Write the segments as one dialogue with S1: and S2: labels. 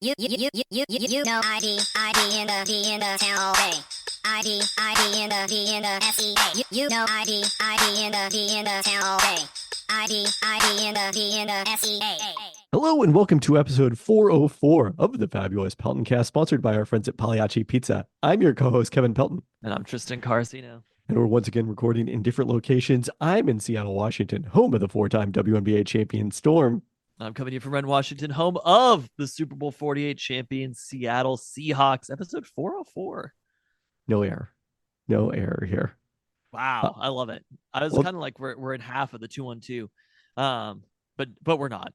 S1: You know ID in the town all day. ID in the SEA. You know ID in the town all day. ID in the SEA.
S2: Hello and welcome to episode 404 of the fabulous Peltoncast, sponsored by our friends at Pagliacci Pizza. I'm your co-host, Kevin Pelton.
S3: And I'm Tristan Carcino.
S2: And we're once again recording in different locations. I'm in Seattle, Washington, home of the four-time WNBA champion Storm.
S3: I'm coming to you from Renton, Washington, home of the Super Bowl 48 champion Seattle Seahawks, episode 404.
S2: No error. No error here.
S3: Wow, I love it. I was kind of like we're in half of the 2-1-2. But we're not.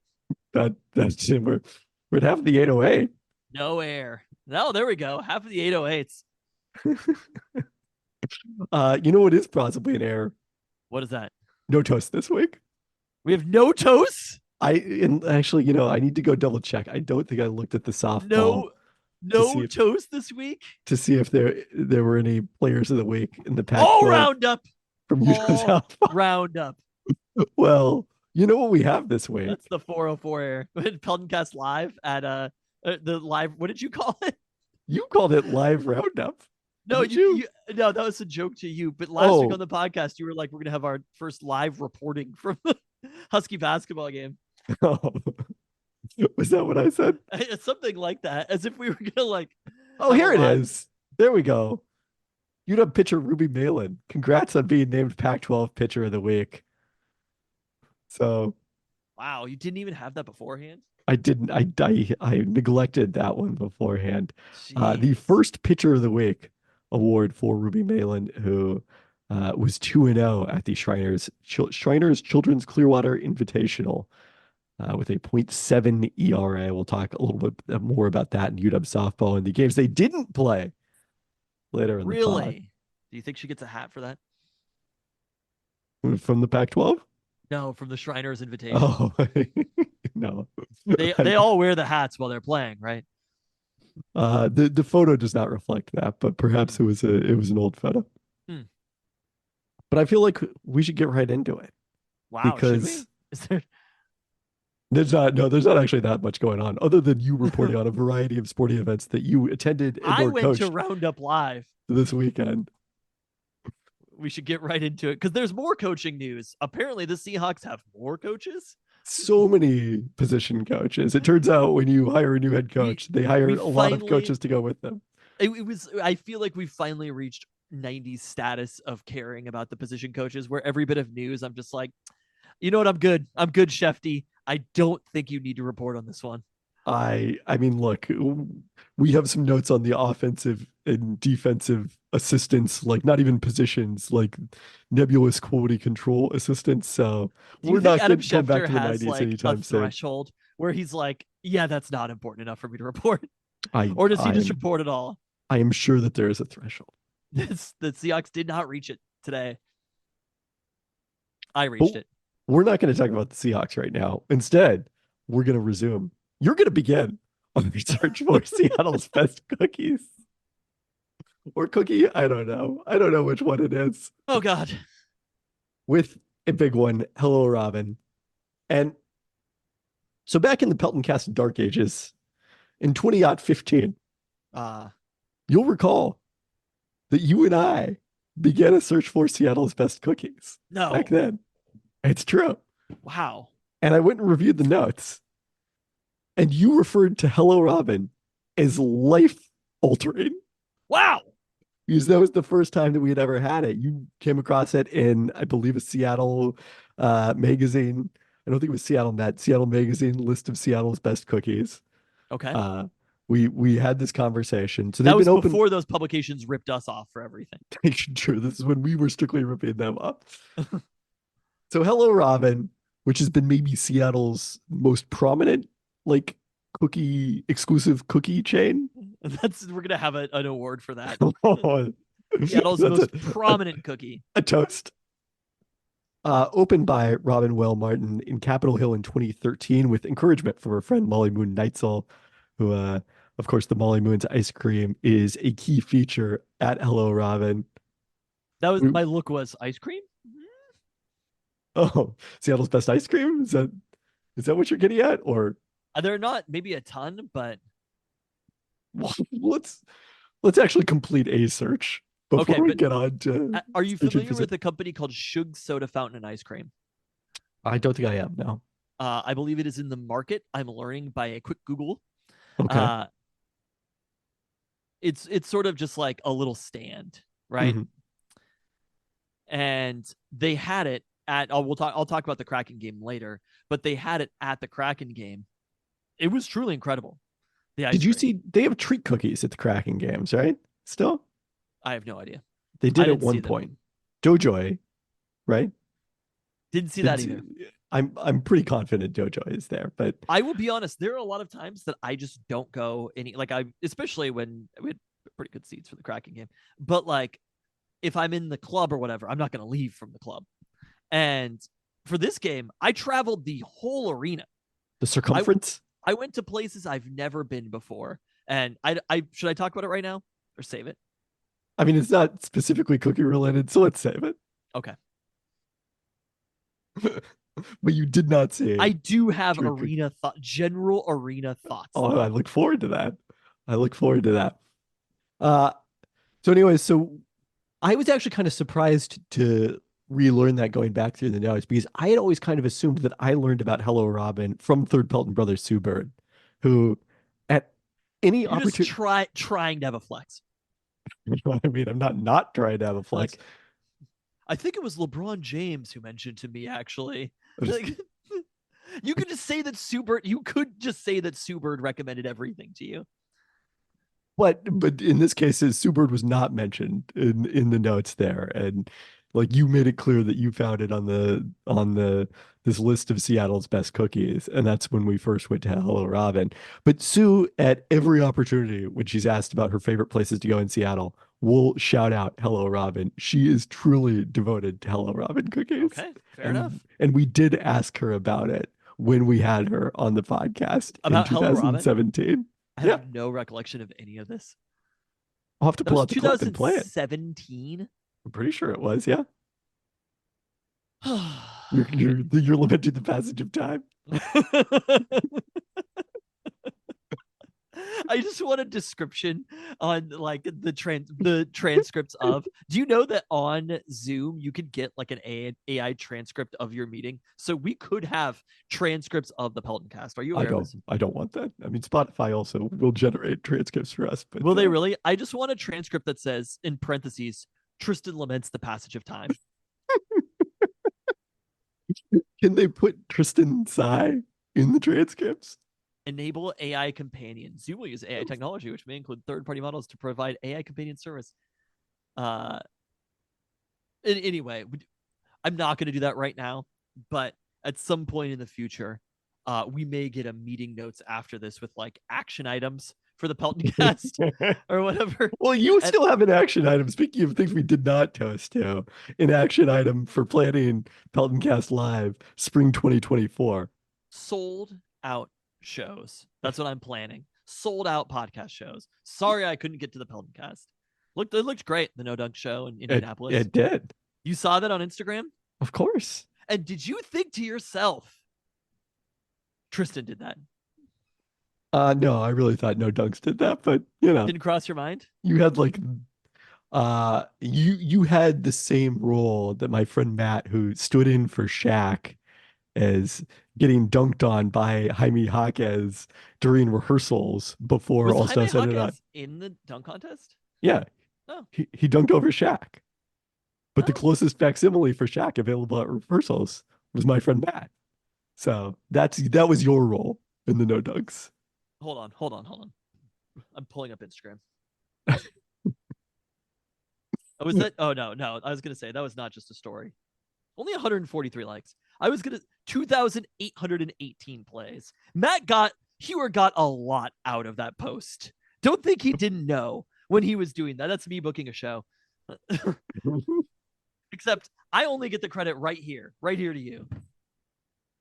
S2: That's we're at half of the 808.
S3: No air. No, there we go. Half of the 808s.
S2: You know what is possibly an error?
S3: What is that?
S2: No toast this week.
S3: We have no toast?
S2: Actually, I need to go double check. I don't think I looked at the softball.
S3: No toast this week?
S2: To see if there were any players of the week in the Pac-12.
S3: All roundup.
S2: From Utah's softball.
S3: Roundup.
S2: Well, you know what we have this week?
S3: That's the 404 air. Peltoncast live at the live. What did you call it?
S2: You called it live roundup.
S3: No, no, that was a joke to you. But last week on the podcast, you were like, "We're gonna have our first live reporting from the Husky basketball game."
S2: Oh. Was that what I said?
S3: It's something like that, as if we were gonna like.
S2: Oh, here it is. There we go. UW pitcher Ruby Malin. Congrats on being named Pac-12 Pitcher of the Week. So,
S3: wow, you didn't even have that beforehand?
S2: I didn't. I neglected that one beforehand. The first Pitcher of the Week award for Ruby Malin, who was 2-0 at the Shriners Children's Clearwater Invitational with a .7 ERA. We'll talk a little bit more about that in UW softball and the games they didn't play later in the pod.
S3: Really? Do you think she gets a hat for that?
S2: From the Pac-12?
S3: No, from the Shriners Invitation.
S2: Oh, no.
S3: They all wear the hats while they're playing, right?
S2: The photo does not reflect that, but perhaps it was an old photo. But I feel like we should get right into it.
S3: Wow,
S2: because
S3: is there?
S2: There's not actually that much going on other than you reporting on a variety of sporting events that you attended and
S3: I
S2: or
S3: went
S2: coached
S3: to Roundup Live
S2: this weekend.
S3: We should get right into it because there's more coaching news. Apparently, the Seahawks have more coaches.
S2: So many position coaches. It turns out when you hire a new head coach, they hire a lot of coaches to go with them.
S3: I feel like we finally reached 90s status of caring about the position coaches, where every bit of news, I'm just like, you know what? I'm good, Shefty. I don't think you need to report on this one.
S2: I mean, look, we have some notes on the offensive and defensive assistants, like not even positions, like nebulous quality control assistants. So we're not going to go back to the 90s anytime soon.
S3: Threshold where he's like, yeah, that's not important enough for me to report. Or does he just report it all?
S2: I am sure that there is a threshold.
S3: The Seahawks did not reach it today. I reached it.
S2: We're not going to talk about the Seahawks right now. Instead, we're going to resume. You're going to begin on the search for Seattle's best cookies. Or cookie, I don't know. I don't know which one it is.
S3: Oh, God.
S2: With a big one, Hello Robin. And so back in the Peltoncast dark ages, in 2015, you'll recall that you and I began a search for Seattle's best cookies.
S3: No.
S2: Back then. It's true.
S3: Wow.
S2: And I went and reviewed the notes. And you referred to Hello Robin as life-altering.
S3: Wow.
S2: Because that was the first time that we had ever had it. You came across it in, I believe, a Seattle magazine. I don't think it was Seattle Net. Seattle Magazine list of Seattle's best cookies.
S3: Okay.
S2: We had this conversation. So
S3: that was before those publications ripped us off for everything.
S2: True. This is when we were strictly ripping them up. So Hello Robin, which has been maybe Seattle's most prominent, like, exclusive cookie chain.
S3: We're gonna have an award for that.
S2: Seattle's
S3: most prominent cookie.
S2: A toast. Opened by Robin Well Martin in Capitol Hill in 2013 with encouragement from her friend Molly Moon Neitzel, who, of course, the Molly Moon's ice cream is a key feature at Hello Robin.
S3: That was my look was ice cream.
S2: Oh, Seattle's best ice cream? Is that what you're getting at? Or
S3: they're not maybe a ton, but
S2: let's actually complete a search before
S3: Okay,
S2: we
S3: but
S2: get on to
S3: are you
S2: station
S3: familiar
S2: visit.
S3: with a company called Shug Soda Fountain and Ice Cream?
S2: I don't think I am now.
S3: I believe it is in the market. I'm learning by a quick Google.
S2: Okay.
S3: Uh, it's sort of just like a little stand, right?
S2: Mhm.
S3: And they had it at. I'll talk about the Kraken game later, but they had it at the Kraken game. It was truly incredible. The ice
S2: Did you
S3: cream.
S2: see they have treat cookies at the Kraken games, right? Still?
S3: I have no idea.
S2: They
S3: I
S2: did at
S3: didn't see
S2: one
S3: them.
S2: point. Jojoy, right?
S3: Didn't see
S2: Didn't
S3: that
S2: see-
S3: either.
S2: I'm pretty confident Jojoy is there, but
S3: I will be honest. There are a lot of times that I just don't go any. Like I, especially when we had pretty good seats for the Kraken game. But like, if I'm in the club or whatever, I'm not going to leave from the club. And for this game, I traveled the whole arena.
S2: the circumference.
S3: I went to places I've never been before. And I should I talk about it right now or save it?
S2: I mean, it's not specifically cookie related, so let's save it.
S3: Okay.
S2: But you did not say
S3: I do have
S2: treat cookie.
S3: general arena thoughts.
S2: Oh,
S3: though.
S2: I look forward to that. I look forward to that. Uh, so anyways, so I was actually kind of surprised to relearn that going back through the notes because I had always kind of assumed that I learned about Hello Robin from Third Pelton Brother Sue Bird, who at any
S3: You're just
S2: opportunity,
S3: trying to have a flex.
S2: I mean, I'm not trying to have a flex.
S3: Like, I think it was LeBron James who mentioned to me actually. Like, you could just say that You could just say that Sue Bird recommended everything to you.
S2: But in this case, Sue Bird was not mentioned in the notes there, and like you made it clear that you found it on the this list of Seattle's best cookies, and that's when we first went to Hello Robin. But Sue, at every opportunity when she's asked about her favorite places to go in Seattle, will shout out Hello Robin. She is truly devoted to Hello Robin cookies.
S3: Okay, fair enough.
S2: And we did ask her about it when we had her on the podcast
S3: About
S2: in
S3: Hello Robin?
S2: 2017.
S3: I have no recollection of any of this.
S2: I'll have to
S3: That
S2: pull
S3: was
S2: out the clip and play it.
S3: 2017.
S2: I'm pretty sure it was, yeah. You're limited the passage of time.
S3: I just want a description on like the transcripts of. Do you know that on Zoom you could get like an AI transcript of your meeting? So we could have transcripts of the Peltoncast. Are you aware of this?
S2: I don't want that. I mean, Spotify also will generate transcripts for us, but
S3: Will they really? I just want a transcript that says in parentheses, Tristan laments the passage of time.
S2: Can they put Tristan Tsai in the transcripts?
S3: Enable AI companion. Zoom will use AI technology, which may include third-party models to provide AI companion service. Anyway, I'm not going to do that right now, but at some point in the future, we may get a meeting notes after this with like action items for the Peltoncast or whatever.
S2: Well, you still have an action item. Speaking of things we did not toast to, an action item for planning Peltoncast Live Spring 2024.
S3: Sold out shows. That's what I'm planning. Sold out podcast shows. Sorry I couldn't get to the Peltoncast. It looked great, the No Dunk show in Indianapolis.
S2: It did.
S3: You saw that on Instagram?
S2: Of course.
S3: And did you think to yourself, Tristan did that?
S2: No, I really thought No Dunks did that, but you know,
S3: Didn't cross your mind?
S2: you had like you had the same role that my friend Matt, who stood in for Shaq, as getting dunked on by Jaime Jaquez during rehearsals before
S3: Was
S2: also
S3: Jaime
S2: said it on.
S3: Jaquez in the dunk contest?
S2: Yeah.
S3: Oh.
S2: He dunked over Shaq. But the
S3: Oh.
S2: closest facsimile for Shaq available at rehearsals was my friend Matt. So that was your role in the No Dunks.
S3: Hold on. I'm pulling up Instagram. Was that? Oh no. I was gonna say that was not just a story. Only 143 likes. I was gonna 2,818 plays. Hewer got a lot out of that post. Don't think he didn't know when he was doing that. That's me booking a show. Except I only get the credit right here to you.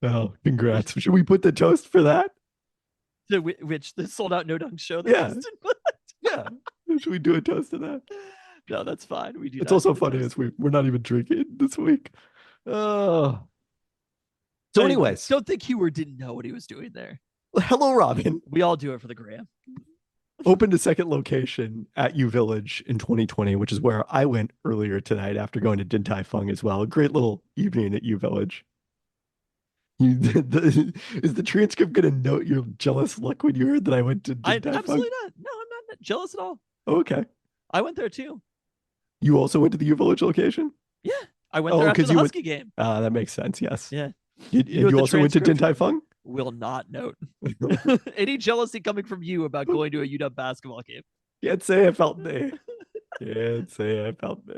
S2: Oh, congrats. Should we put the toast for that?
S3: Which the sold out No Dunk show.
S2: Yeah. Yeah. Should we do a toast to that?
S3: No, that's fine. We do.
S2: It's also funny as we're not even drinking this week. Oh. So, anyways,
S3: don't think Hewer didn't know what he was doing there.
S2: hello, Robin.
S3: We all do it for the gram.
S2: opened a second location at U Village in 2020, which is where I went earlier tonight after going to Din Tai Fung as well. A great little evening at U Village. Is the transcript going to note your jealous luck when you heard that I went to
S3: I
S2: Din Tai Fung?
S3: absolutely not. No, I'm not jealous at all.
S2: Oh, okay.
S3: I went there too.
S2: You also went to the U Village location?
S3: Yeah, I went
S2: Oh,
S3: there after
S2: because
S3: the
S2: you went.
S3: Husky game.
S2: That makes sense. Yes.
S3: Yeah,
S2: And
S3: you know what
S2: you
S3: the
S2: also went to Din
S3: transcript
S2: Tai Fung?
S3: will not note. Any jealousy coming from you about going to a UW basketball game?
S2: Can't say I felt me. Can't say I felt me.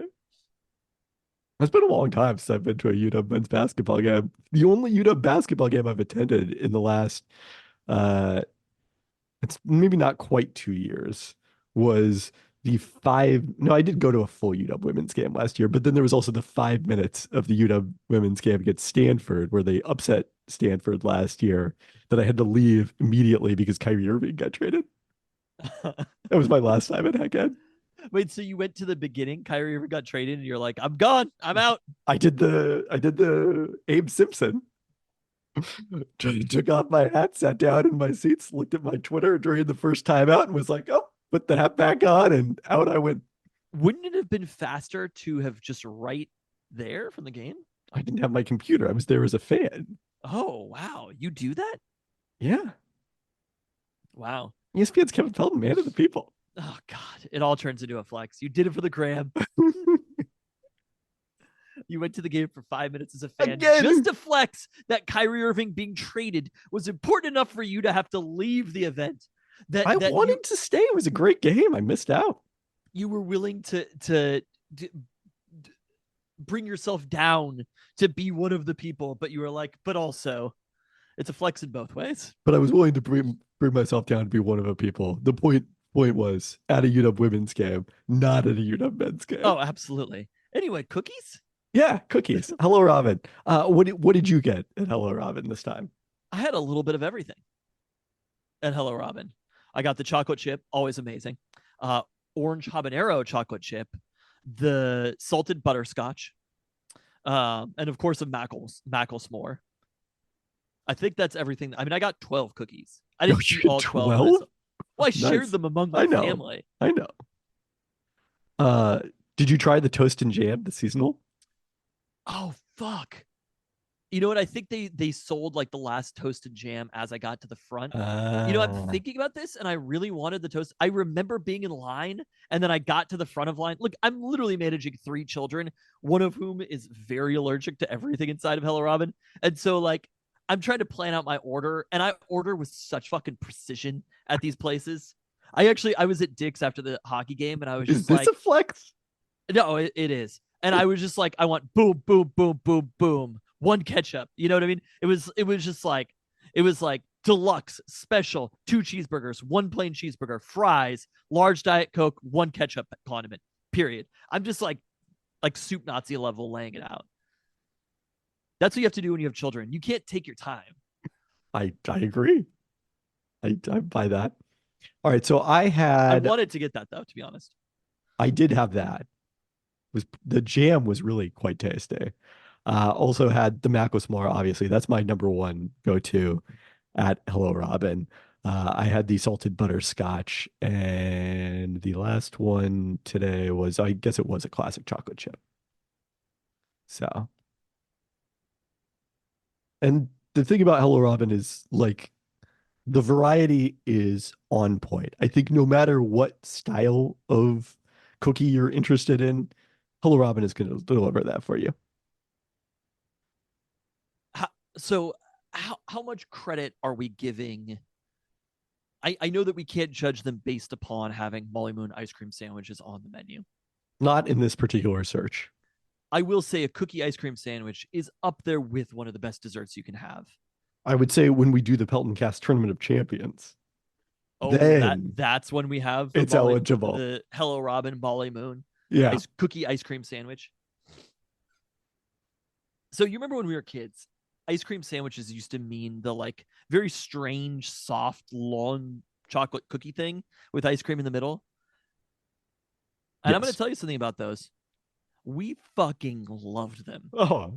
S2: It's been a long time since I've been to a UW men's basketball game. The only UW basketball game I've attended in the last, uh, it's maybe not quite 2 years, was the five. No, I did go to a full UW women's game last year, but then there was also the 5 minutes of the UW women's game against Stanford where they upset Stanford last year that I had to leave immediately because Kyrie Irving got traded. That was my last time at Heckhead.
S3: Wait, so you went to the beginning? Kyrie Irving got traded, and you're like, "I'm gone. I'm out."
S2: I did the Abe Simpson. Took off my hat, sat down in my seats, looked at my Twitter during the first time out, and was like, "Oh, put the hat back on," and out I went.
S3: Wouldn't it have been faster to have just right there from the game?
S2: I didn't have my computer. I was there as a fan.
S3: Oh wow, you do that?
S2: Yeah,
S3: Wow.
S2: ESPN's Kevin Pelton, man of the people.
S3: Oh God, it all turns into a flex. You did it for the gram. You went to the game for 5 minutes as a fan
S2: Again.
S3: just to flex that Kyrie Irving being traded was important enough for you to have to leave the event.
S2: I wanted to stay. It was a great game. I missed out.
S3: You were willing to bring yourself down to be one of the people, but you were like, but also, it's a flex in both ways.
S2: But I was willing to bring myself down to be one of the people. The point was at a UW women's game, not at a UW men's game.
S3: Oh, absolutely. Anyway, cookies?
S2: Yeah, cookies. Hello, Robin. What did you get at Hello Robin this time?
S3: I had a little bit of everything at Hello Robin. I got the chocolate chip, always amazing. Orange habanero chocolate chip, the salted butterscotch, and of course a mackle s'more. I think that's everything. I mean, I got 12 cookies. I didn't eat all 12. Well, I shared them among my family.
S2: I know. Did you try the toast and jam, the seasonal?
S3: Oh, fuck. You know what? I think they sold like the last toast and jam as I got to the front. I'm thinking about this and I really wanted the toast. I remember being in line and then I got to the front of line. Look, I'm literally managing 3 children, one of whom is very allergic to everything inside of Hello Robin. And so like I'm trying to plan out my order and I order with such fucking precision at these places. I was at Dick's after the hockey game and I was just like,
S2: is this a flex?
S3: No, it is. And I was just like, I want boom, boom, boom, boom, boom. 1 ketchup. You know what I mean? It was like deluxe, special, 2 cheeseburgers, 1 plain cheeseburger, fries, large Diet Coke, 1 ketchup condiment. Period. I'm just like soup Nazi level laying it out. That's what you have to do when you have children. You can't take your time.
S2: I agree. I buy that. All right, so I
S3: wanted to get that though, to be honest.
S2: I did have that. The jam was really quite tasty. Also had the mackle s'more, obviously. That's my number one go-to at Hello Robin. I had the salted butterscotch, and the last one today was, I guess it was a classic chocolate chip. So, and the thing about Hello Robin is like the variety is on point. I think no matter what style of cookie you're interested in, Hello Robin is going to deliver that for you.
S3: So how much credit are we giving? I know that we can't judge them based upon having Molly Moon ice cream sandwiches on the menu.
S2: Not in this particular search.
S3: I will say a cookie ice cream sandwich is up there with one of the best desserts you can have.
S2: I would say when we do the Peltoncast Tournament of Champions.
S3: Oh, that's when we have
S2: it's eligible.
S3: The Hello Robin Molly Moon cookie ice cream sandwich. So you remember when we were kids, ice cream sandwiches used to mean the like very strange, soft, long chocolate cookie thing with ice cream in the middle. And I'm going to tell you something about those. We fucking loved them.
S2: Oh,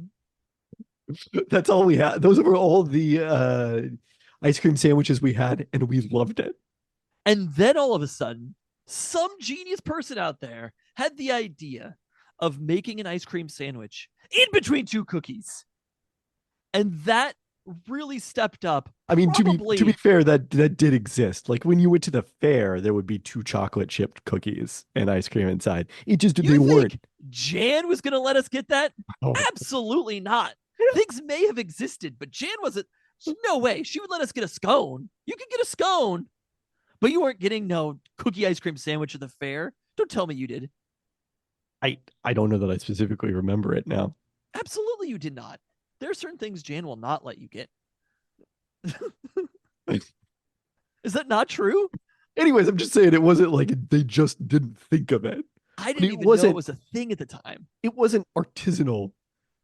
S2: that's all we had. Those were all the ice cream sandwiches we had, and we loved it.
S3: And then all of a sudden, some genius person out there had the idea of making an ice cream sandwich in between two cookies. And that really stepped up.
S2: I mean,
S3: Probably,
S2: to be fair, that did exist. Like when you went to the fair, there would be 2 chocolate chipped cookies and ice cream inside. It just
S3: you
S2: they
S3: think
S2: weren't.
S3: Jan was going to let us get that?
S2: Oh,
S3: Absolutely not. Things may have existed, but Jan wasn't. No way. She would let us get a scone. You could get a scone, but you weren't getting no cookie ice cream sandwich at the fair. Don't tell me you did.
S2: I don't know that I specifically remember it now.
S3: Absolutely, you did not. There are certain things Jan will not let you get. Is that not true?
S2: Anyways, I'm just saying it wasn't like they just didn't think of it.
S3: I
S2: But
S3: didn't
S2: it
S3: even know
S2: wasn't.
S3: it was a thing at the time.
S2: It wasn't artisanal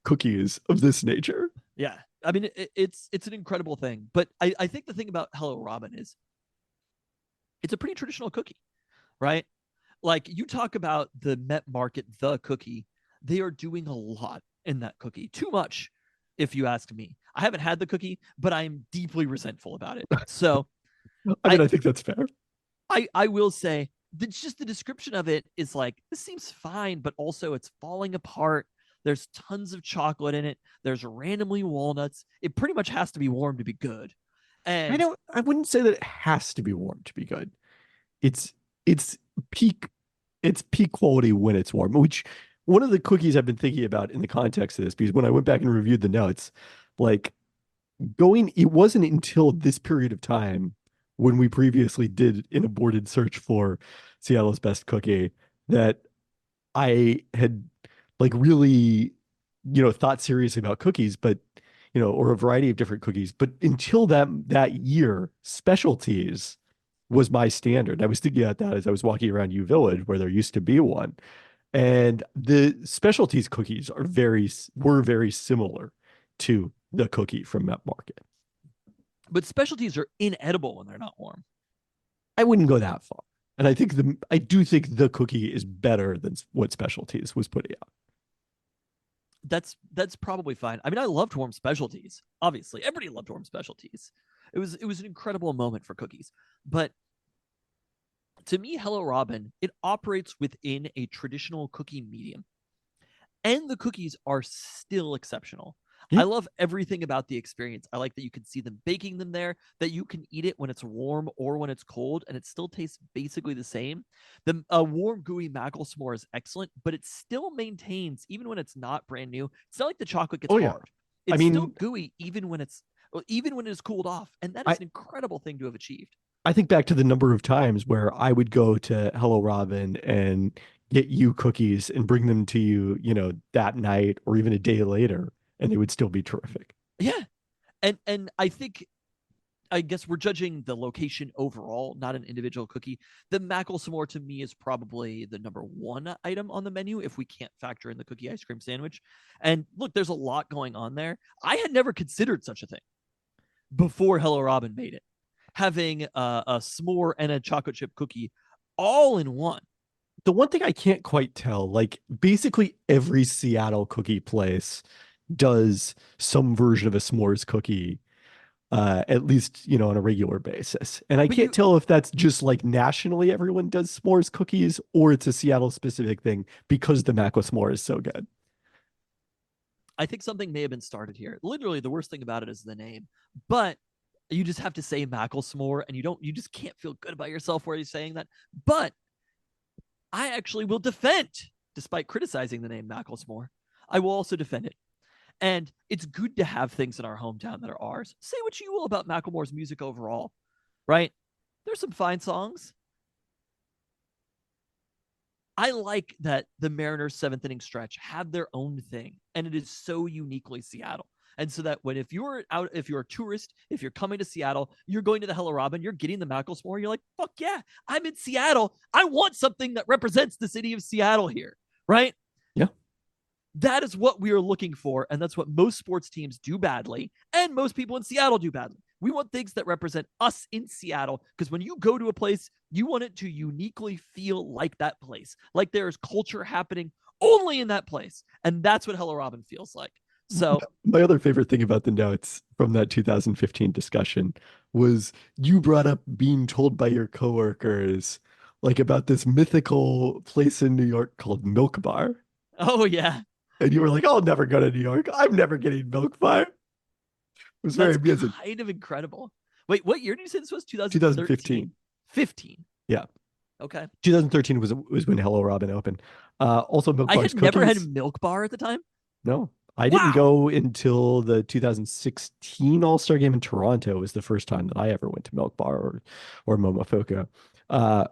S2: cookies of this nature.
S3: Yeah. I mean, it's an incredible thing. But I think the thing about Hello Robin is it's a pretty traditional cookie, right? Like you talk about the Met Market, the cookie, they are doing a lot in that cookie. Too much, if you ask me. I haven't had the cookie, but I'm deeply resentful about it. So
S2: I mean, I think that's fair.
S3: I will say that just the description of it is like, this seems fine, but also it's falling apart. There's tons of chocolate in it. There's randomly walnuts. It pretty much has to be warm to be good. And
S2: I wouldn't say that it has to be warm to be good. It's it's peak it's peak quality when it's warm, which one of the cookies I've been thinking about in the context of this, because when I went back and reviewed the notes, like it wasn't until this period of time when we previously did an aborted search for Seattle's best cookie that I had like really, thought seriously about cookies, but or a variety of different cookies. But until that year, specialties was my standard. I was thinking about that as I was walking around U Village where there used to be one. And the specialties cookies were very similar to the cookie from Met Market.
S3: but specialties are inedible when they're not warm.
S2: I wouldn't go that far. And I do think the cookie is better than what specialties was putting out.
S3: That's probably fine. I mean, I loved warm specialties. Obviously, everybody loved warm specialties. It was an incredible moment for cookies. But to me, Hello Robin, it operates within a traditional cookie medium. And the cookies are still exceptional.
S2: Yeah.
S3: I love everything about the experience. I like that you can see them baking them there, that you can eat it when it's warm or when it's cold, and it still tastes basically the same. The warm, gooey Mackle s'more is excellent, but it still maintains, even when it's not brand new, it's not like the chocolate gets
S2: Oh, yeah.
S3: hard. It's
S2: I mean,
S3: still gooey even when it is cooled off. And that is an incredible thing to have achieved.
S2: I think back to the number of times where I would go to Hello Robin and get you cookies and bring them to you, that night or even a day later, and they would still be terrific.
S3: Yeah. And I guess we're judging the location overall, not an individual cookie. The Mackle s'more to me is probably the number one item on the menu if we can't factor in the cookie ice cream sandwich. And look, there's a lot going on there. I had never considered such a thing before Hello Robin made it. Having a s'more and a chocolate chip cookie all in one.
S2: The one thing I can't quite tell, like basically every Seattle cookie place does some version of a s'mores cookie, at least, on a regular basis. And I can't tell if that's just like nationally everyone does s'mores cookies or it's a Seattle specific thing because the Mackle s'more is so good.
S3: I think something may have been started here. Literally, the worst thing about it is the name. But you just have to say Mackle s'more, and you just can't feel good about yourself while you're saying that. But I actually will defend, despite criticizing the name Mackle s'more, I will also defend it. And it's good to have things in our hometown that are ours. Say what you will about Macklemore's music overall, right? There's some fine songs. I like that the Mariners' seventh inning stretch have their own thing, and it is so uniquely Seattle. And so that if you're a tourist, if you're coming to Seattle, you're going to the Hello Robin, you're getting the Mackle s'more, you're like, fuck yeah, I'm in Seattle. I want something that represents the city of Seattle here, right?
S2: Yeah.
S3: That is what we are looking for, and that's what most sports teams do badly, and most people in Seattle do badly. We want things that represent us in Seattle, because when you go to a place, you want it to uniquely feel like that place, like there is culture happening only in that place, and that's what Hello Robin feels like. So
S2: my other favorite thing about the notes from that 2015 discussion was you brought up being told by your coworkers like about this mythical place in New York called Milk Bar.
S3: Oh yeah,
S2: And you were like, I'll never go to New York. I'm never getting Milk Bar. It was very
S3: that's
S2: amusing.
S3: kind of incredible. Wait, what year did you say this was? 2013?
S2: 2015.
S3: 15.
S2: Yeah.
S3: Okay.
S2: 2013 was when Hello Robin opened. Also Milk
S3: I
S2: Bar's
S3: had never had
S2: cookies.
S3: Milk Bar at the time.
S2: No, I didn't
S3: Wow.
S2: go until the 2016 All-Star game in Toronto was the first time that I ever went to Milk Bar or Momofuku. Uh,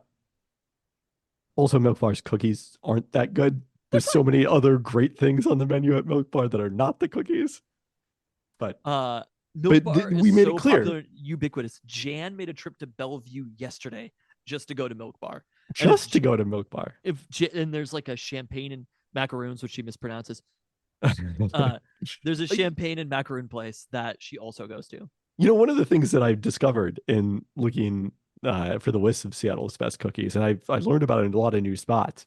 S2: Also, Milk Bar's cookies aren't that good. There's so many other great things on the menu at Milk Bar that are not the cookies. But
S3: Milk Bar
S2: we
S3: is
S2: made it
S3: so
S2: clear
S3: popular, ubiquitous. Jan made a trip to Bellevue yesterday just to go to Milk Bar. And
S2: just to go to Milk Bar.
S3: and there's like a champagne and macaroons, which she mispronounces. There's a champagne and macaroon place that she also goes to.
S2: You know, one of the things that I've discovered in looking for the list of Seattle's best cookies, and I've learned about it in a lot of new spots,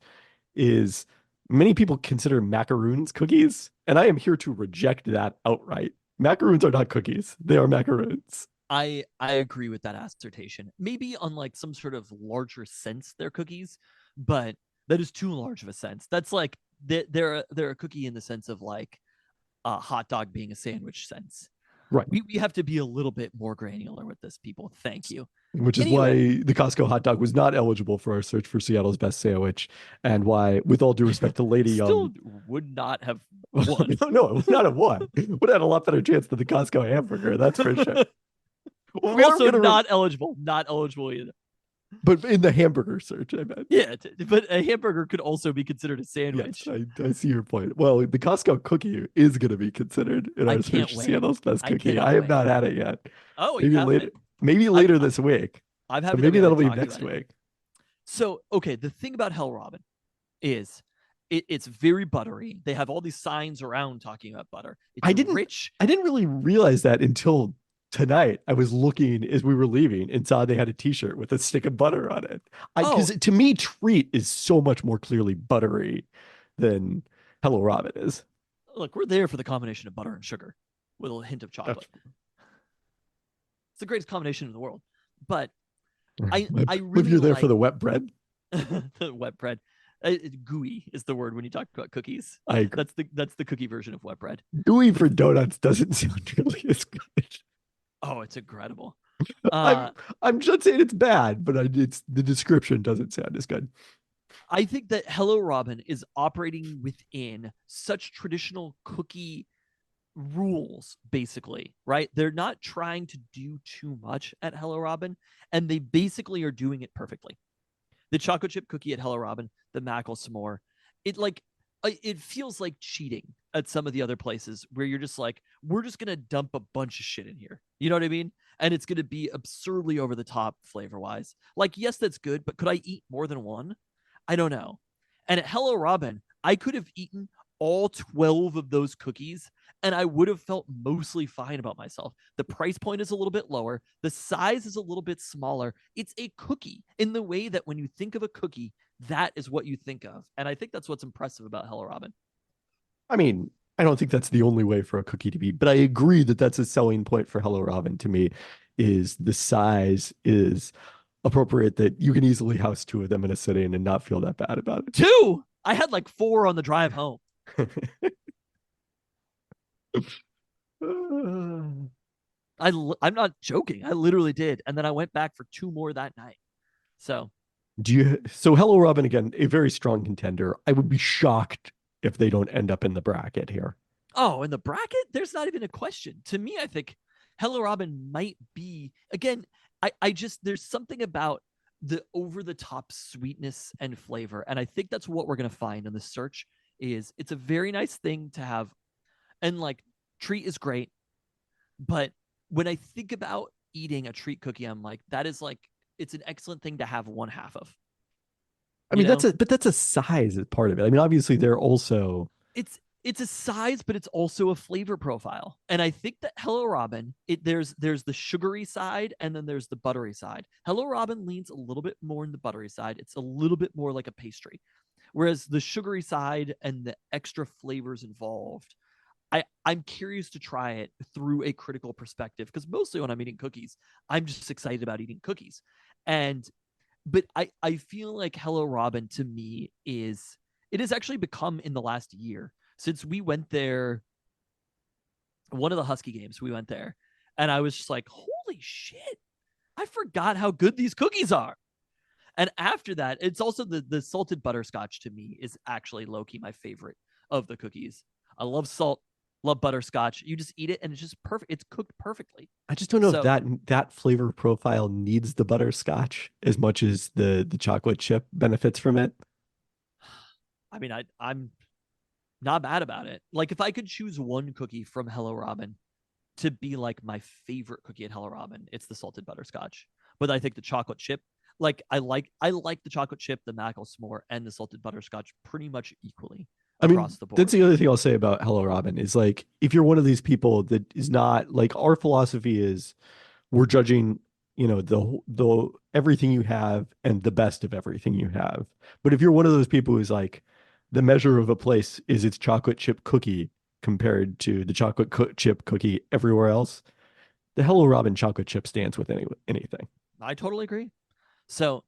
S2: is many people consider macaroons cookies, and I am here to reject that outright. Macaroons are not cookies; they are macaroons.
S3: I agree with that assertion. Maybe on like some sort of larger sense, they're cookies, but that is too large of a sense. That's like they're a cookie in the sense of like a hot dog being a sandwich sense.
S2: Right.
S3: We have to be a little bit more granular with this, people. Thank you.
S2: Which is why the Costco hot dog was not eligible for our search for Seattle's best sandwich, and why, with all due respect to Lady
S3: still
S2: Yum,
S3: would not have won.
S2: no, it would not have won. Would have had a lot better chance than the Costco hamburger, that's for sure. Well, we
S3: also not eligible. Not eligible either.
S2: But in the hamburger search, I meant.
S3: Yeah, but a hamburger could also be considered a sandwich.
S2: Yes, I see your point. Well, the Costco cookie is going to be considered in our search for Seattle's best cookie. I have not had it yet.
S3: Oh,
S2: maybe later. Maybe later this week.
S3: I've had it.
S2: Maybe that'll be next week.
S3: So, okay, the thing about Hell Robin is it's very buttery. They have all these signs around talking about butter.
S2: I didn't really realize that until tonight. I was looking as we were leaving and saw they had a t-shirt with a stick of butter on it. Because to me, Treat is so much more clearly buttery than Hello Robin is.
S3: Look, we're there for the combination of butter and sugar with a hint of chocolate. It's the greatest combination in the world. But I really,
S2: if you're there for the wet bread.
S3: The wet bread. Gooey is the word when you talk about cookies.
S2: I agree.
S3: That's the cookie version of wet bread.
S2: Gooey for donuts doesn't sound nearly as good.
S3: Oh, it's incredible.
S2: I'm not saying it's bad, but it's the description doesn't sound as good.
S3: I think that Hello Robin is operating within such traditional cookie rules, basically, right? They're not trying to do too much at Hello Robin, and they basically are doing it perfectly. The chocolate chip cookie at Hello Robin, the Mackle s'more, it feels like cheating at some of the other places where you're just like, we're just gonna dump a bunch of shit in here. You know what I mean? And it's gonna be absurdly over the top flavor wise. Like, yes, that's good, but could I eat more than one? I don't know. And at Hello Robin, I could have eaten all 12 of those cookies and I would have felt mostly fine about myself. The price point is a little bit lower. The size is a little bit smaller. It's a cookie in the way that when you think of a cookie, that is what you think of. And I think that's what's impressive about Hello Robin.
S2: I mean, I don't think that's the only way for a cookie to be, but I agree that that's a selling point for Hello Robin to me, is the size is appropriate, that you can easily house two of them in a sitting and not feel that bad about it.
S3: Two? I had like 4 on the drive home. I'm not joking. I literally did. And then I went back for 2 more that night. So
S2: Hello Robin, again, a very strong contender. I would be shocked if they don't end up in the bracket here.
S3: Oh, in the bracket? There's not even a question. To me, I think Hello Robin might be, again, I just, there's something about the over the top sweetness and flavor. And I think that's what we're going to find in the search. Is it's a very nice thing to have. And like, Treat is great. But when I think about eating a Treat cookie, I'm like, that is like, it's an excellent thing to have one half of.
S2: I mean, that's a size part of it. I mean, obviously they're also,
S3: it's a size, but it's also a flavor profile. And I think that Hello Robin, there's the sugary side and then there's the buttery side. Hello Robin leans a little bit more in the buttery side. It's a little bit more like a pastry. Whereas the sugary side and the extra flavors involved I'm curious to try it through a critical perspective, because mostly when I'm eating cookies, I'm just excited about eating cookies. And but I feel like Hello Robin to me is, it has actually become, in the last year since we went there, one of the Husky games, we went there, and I was just like, holy shit, I forgot how good these cookies are. And after that, it's also the salted butterscotch to me is actually low key my favorite of the cookies. I love salt, love butterscotch. You just eat it and it's just perfect. It's cooked perfectly.
S2: I just don't know if
S3: So,
S2: that flavor profile needs the butterscotch as much as the chocolate chip benefits from it.
S3: I mean, I'm not mad about it. Like, if I could choose one cookie from Hello Robin to be like my favorite cookie at Hello Robin, it's the salted butterscotch. But I think the chocolate chip, like I like the chocolate chip, the Mackle s'more, and the salted butterscotch pretty much equally
S2: I mean,
S3: across the
S2: that's
S3: board.
S2: the other thing I'll say about Hello Robin is like if you're one of these people that is not like our philosophy is we're judging, the everything you have and the best of everything you have. But if you're one of those people who's like the measure of a place is its chocolate chip cookie compared to the chip cookie everywhere else, the Hello Robin chocolate chip stands with anything.
S3: I totally agree. So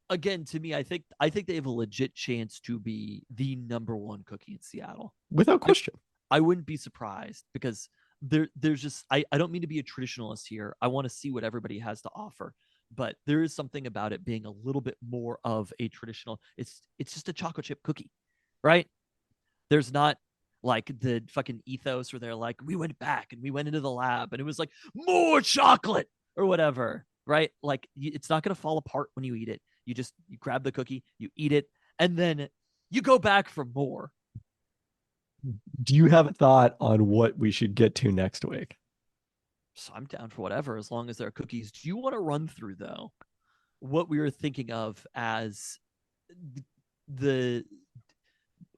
S3: again, to me, I think they have a legit chance to be the number one cookie in Seattle.
S2: Without
S3: I
S2: question.
S3: I wouldn't be surprised, because there's just, I don't mean to be a traditionalist here. I want to see what everybody has to offer. But there is something about it being a little bit more of a traditional. It's just a chocolate chip cookie, right? There's not like the fucking ethos where they're like, we went back and we went into the lab and it was like more chocolate or whatever, right? Like, it's not going to fall apart when you eat it. You grab the cookie, you eat it, and then you go back for more.
S2: Do you have a thought on what we should get to next week?
S3: So I'm down for whatever, as long as there are cookies. Do you want to run through, though, what we were thinking of as the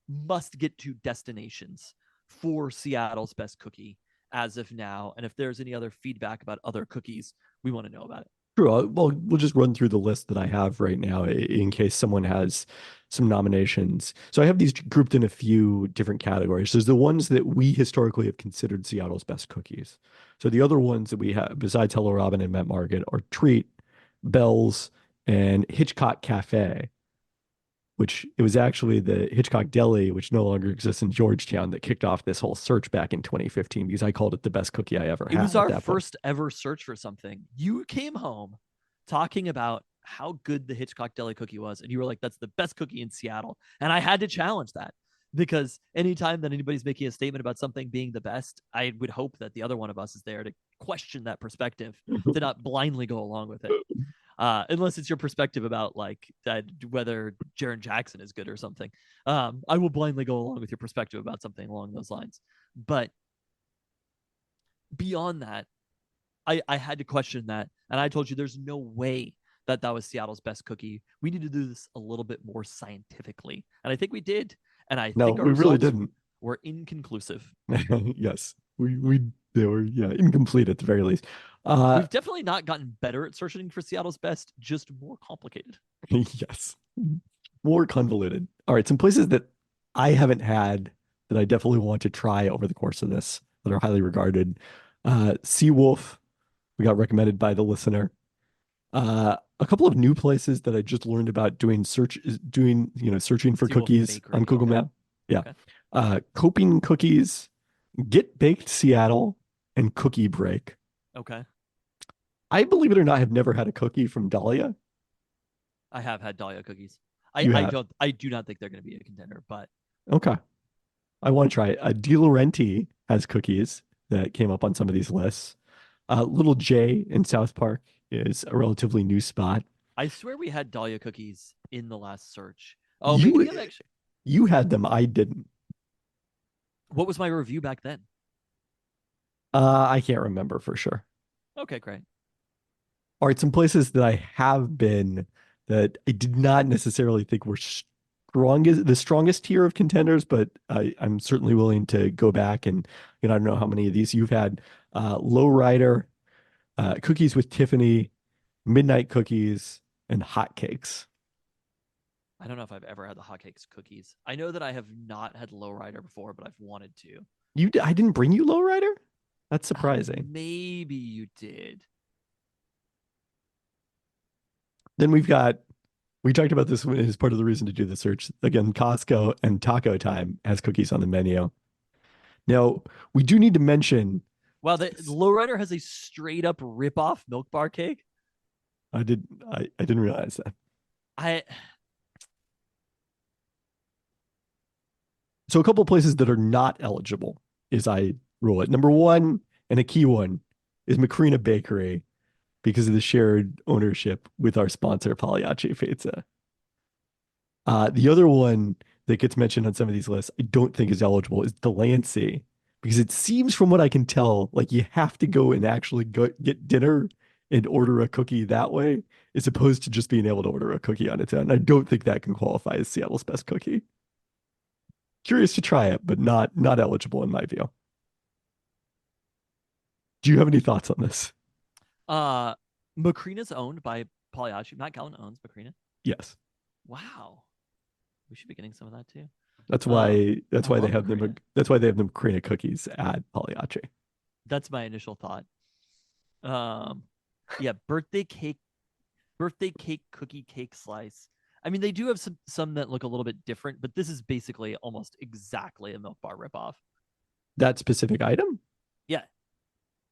S3: must get to destinations for Seattle's best cookie as of now? And if there's any other feedback about other cookies, we want to know about it.
S2: True. Well, we'll just run through the list that I have right now in case someone has some nominations. So I have these grouped in a few different categories. There's the ones that we historically have considered Seattle's best cookies. So the other ones that we have, besides Hello Robin and Met Market, are Treat, Bell's, and Hitchcock Cafe, which it was actually the Hitchcock Deli, which no longer exists in Georgetown, that kicked off this whole search back in 2015 because I called it the best cookie I ever
S3: It was
S2: had at
S3: our
S2: that point.
S3: first ever search for something. You came home talking about how good the Hitchcock Deli cookie was, and you were like, that's the best cookie in Seattle. And I had to challenge that, because anytime that anybody's making a statement about something being the best, I would hope that the other one of us is there to question that perspective, to not blindly go along with it. Unless it's your perspective about like that, whether Jaron Jackson is good or something. I will blindly go along with your perspective about something along those lines. But beyond that, I had to question that. And I told you there's no way that that was Seattle's best cookie. We need to do this a little bit more scientifically. And I think we did. And I
S2: No,
S3: think our
S2: we really
S3: results
S2: didn't.
S3: were inconclusive.
S2: Yes, we they were, yeah, incomplete at the very least.
S3: We've definitely not gotten better at searching for Seattle's best, just more complicated.
S2: Yes, more convoluted. All right, some places that I haven't had that I definitely want to try over the course of this that are highly regarded. Seawolf, we got recommended by the listener. A couple of new places that I just learned about searching for
S3: Seawolf
S2: cookies on
S3: Bakery.
S2: Google
S3: Okay.
S2: Map. Yeah.
S3: Okay.
S2: Coping Cookies, Get Baked Seattle, and Cookie Break.
S3: Okay.
S2: I, believe it or not, have never had a cookie from Dahlia.
S3: I have had Dahlia cookies. I,
S2: You
S3: I
S2: have.
S3: don't I do not think they're going to be a contender, but
S2: Okay. I want to try it. De Laurenti has cookies that came up on some of these lists. Little J in South Park is a relatively new spot.
S3: I swear we had Dahlia cookies in the last search. Oh, maybe
S2: You
S3: we have actually.
S2: you had them. I didn't.
S3: What was my review back then?
S2: I can't remember for sure.
S3: Okay, great.
S2: All right, some places that I have been that I did not necessarily think were the strongest tier of contenders, but I'm certainly willing to go back and I don't know how many of these you've had. Lowrider, Cookies with Tiffany, Midnight Cookies, and Hotcakes.
S3: I don't know if I've ever had the hotcakes cookies. I know that I have not had lowrider before, but I've wanted to.
S2: I didn't bring you Lowrider? That's
S3: Oh,
S2: surprising.
S3: maybe you did.
S2: Then we talked about this as part of the reason to do the search. Again, Costco and Taco Time has cookies on the menu. Now, we do need to mention
S3: Wow, the Lowrider has a straight up rip off Milk Bar cake.
S2: I didn't realize that.
S3: I
S2: So a couple of places that are not eligible is I rule it. Number one, and a key one, is Macrina Bakery because of the shared ownership with our sponsor, Pagliacci Pizza. The other one that gets mentioned on some of these lists, I don't think is eligible, is Delancey, because it seems from what I can tell, like you have to go and actually go get dinner and order a cookie that way, as opposed to just being able to order a cookie on its own. I don't think that can qualify as Seattle's best cookie. Curious to try it, but not eligible in my view. Do you have any thoughts on this?
S3: Macrina's owned by Pagliacci. Matt Gallen owns Macrina.
S2: Yes.
S3: Wow. We should be getting some of that too.
S2: That's why
S3: I
S2: they
S3: love
S2: have
S3: Macrina.
S2: them. That's why they have them Macrina cookies at Pagliacci.
S3: That's my initial thought. Yeah, birthday cake, cookie cake slice. I mean, they do have some that look a little bit different, but this is basically almost exactly a Milk Bar ripoff.
S2: That specific item?
S3: Yeah.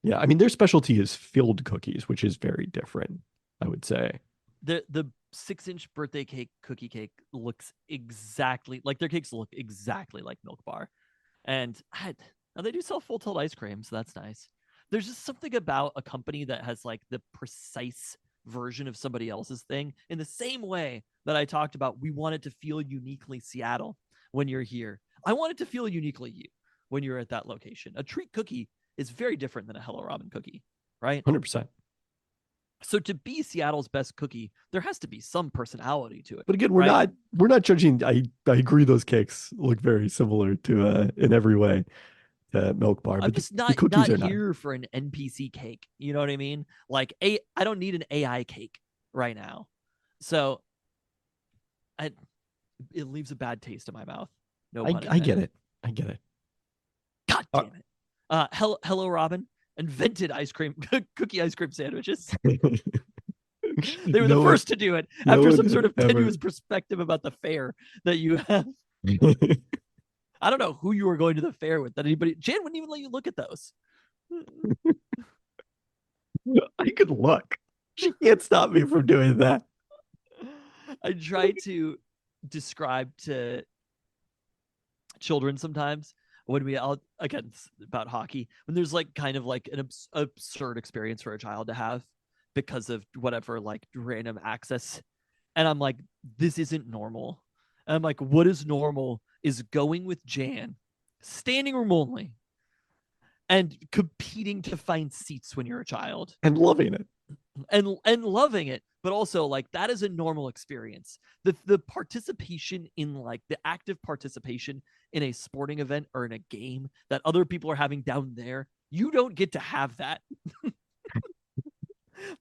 S2: Yeah, I mean their specialty is filled cookies, which is very different, I would say.
S3: The 6-inch birthday cake cookie cake looks exactly like their cakes look exactly like Milk Bar. And now they do sell full tilt ice cream, so that's nice. There's just something about a company that has like the precise version of somebody else's thing in the same way that I talked about. We want it to feel uniquely Seattle when you're here. I want it to feel uniquely you when you're at that location. A treat cookie is very different than a Hello Robin cookie, right?
S2: 100%.
S3: So to be Seattle's best cookie, there has to be some personality to it.
S2: But again,
S3: right?
S2: we're not judging. I agree those cakes look very similar to in every way to Milk Bar,
S3: I'm
S2: but
S3: just
S2: the cookies
S3: not
S2: are not.
S3: here for an NPC cake. You know what I mean? Like I don't need an AI cake right now. So it leaves a bad taste in my mouth. No pun
S2: I get
S3: intended.
S2: it. I get it.
S3: God damn it. Hello Robin invented cookie ice cream sandwiches. They were the first to do it after some sort of tenuous perspective about the fair that you have. I don't know who you were going to the fair with. That anybody, Jan wouldn't even let you look at those.
S2: I could look. She can't stop me from doing that.
S3: I try to describe to children sometimes when again about hockey, when there's like kind of like an absurd experience for a child to have because of whatever like random access, and I'm like, this isn't normal. And I'm like, what is normal is going with Jan, standing room only, and competing to find seats when you're a child
S2: and loving it
S3: and loving it, but also like that is a normal experience. The participation in like the active participation in a sporting event or in a game that other people are having down there, you don't get to have that.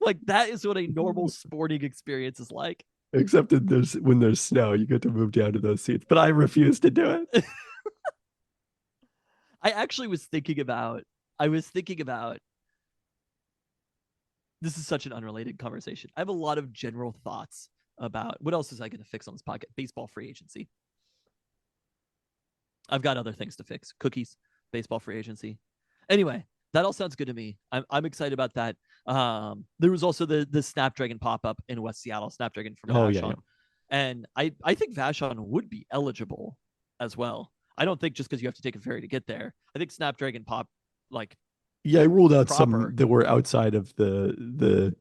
S3: Like that is what a normal sporting experience is like.
S2: except that when there's snow you get to move down to those seats, but I refuse to do it.
S3: I actually was thinking about this is such an unrelated conversation. I have a lot of general thoughts about what else is I going to fix on this podcast. Baseball free agency. I've got other things to fix. Cookies, baseball free agency. Anyway, that all sounds good to me. I'm excited about that. There was also the Snapdragon pop-up in West Seattle, Snapdragon from Vashon. Yeah. And I think Vashon would be eligible as well. I don't think just because you have to take a ferry to get there. I think Snapdragon pop like
S2: I ruled out some that were outside of the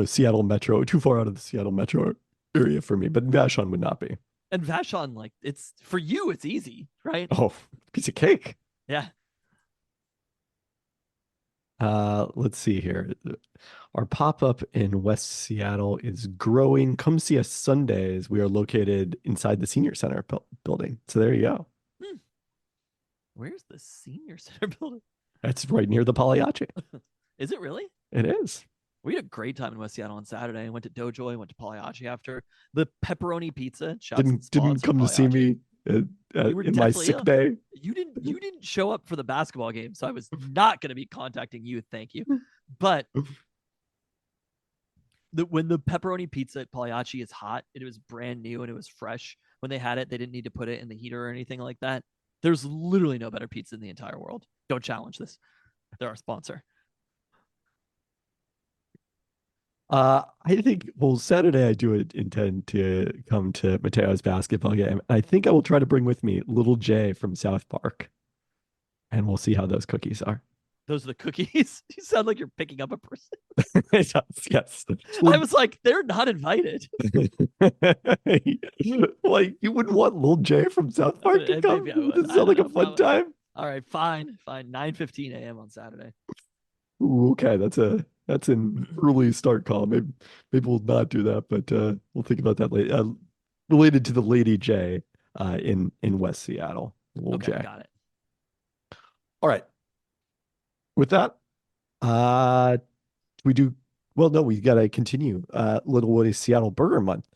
S2: Seattle Metro, too far out of the Seattle Metro area for me, but Vashon would not be.
S3: And Vashon, like, it's for you, it's easy, right?
S2: Oh, piece of cake.
S3: Yeah.
S2: Let's see here. Our pop-up in West Seattle is growing. Come see us Sundays. We are located inside the Senior Center building. So there you go.
S3: Where's the Senior Center building?
S2: That's right near the Pagliacci.
S3: Is it really?
S2: It is.
S3: We had a great time in West Seattle on Saturday. I went to Dojoy, went to Pagliacci after. The pepperoni pizza.
S2: Didn't come to see me. uh,
S3: You were
S2: in my
S3: definitely
S2: sick
S3: ill.
S2: bay.
S3: You didn't show up for the basketball game, so I was not going to be contacting you. Thank you. But when the pepperoni pizza at Pagliacci is hot, it was brand new and it was fresh. When they had it, they didn't need to put it in the heater or anything like that. There's literally no better pizza in the entire world. Don't challenge this. They're our sponsor.
S2: I think, well, Saturday I do intend to come to Mateo's basketball game. I think I will try to bring with me Little J from South Park, and we'll see how those cookies are.
S3: Those are the cookies. You sound like you're picking up a person.
S2: Yes.
S3: I was like, they're not invited.
S2: Like, you wouldn't want Little J from South Park to come?
S3: Maybe I would.
S2: Does it
S3: I
S2: sound
S3: don't
S2: like a
S3: know,
S2: fun
S3: probably.
S2: time?
S3: All right, fine. 9:15 a.m. on Saturday.
S2: Ooh, okay, that's an early start call. Maybe we'll not do that, but we'll think about that later. Related to the Lady J in West Seattle. Little
S3: Okay,
S2: J.
S3: got it.
S2: All right. With that, uh we do well, no, we gotta continue Little Woody's Seattle Burger Month,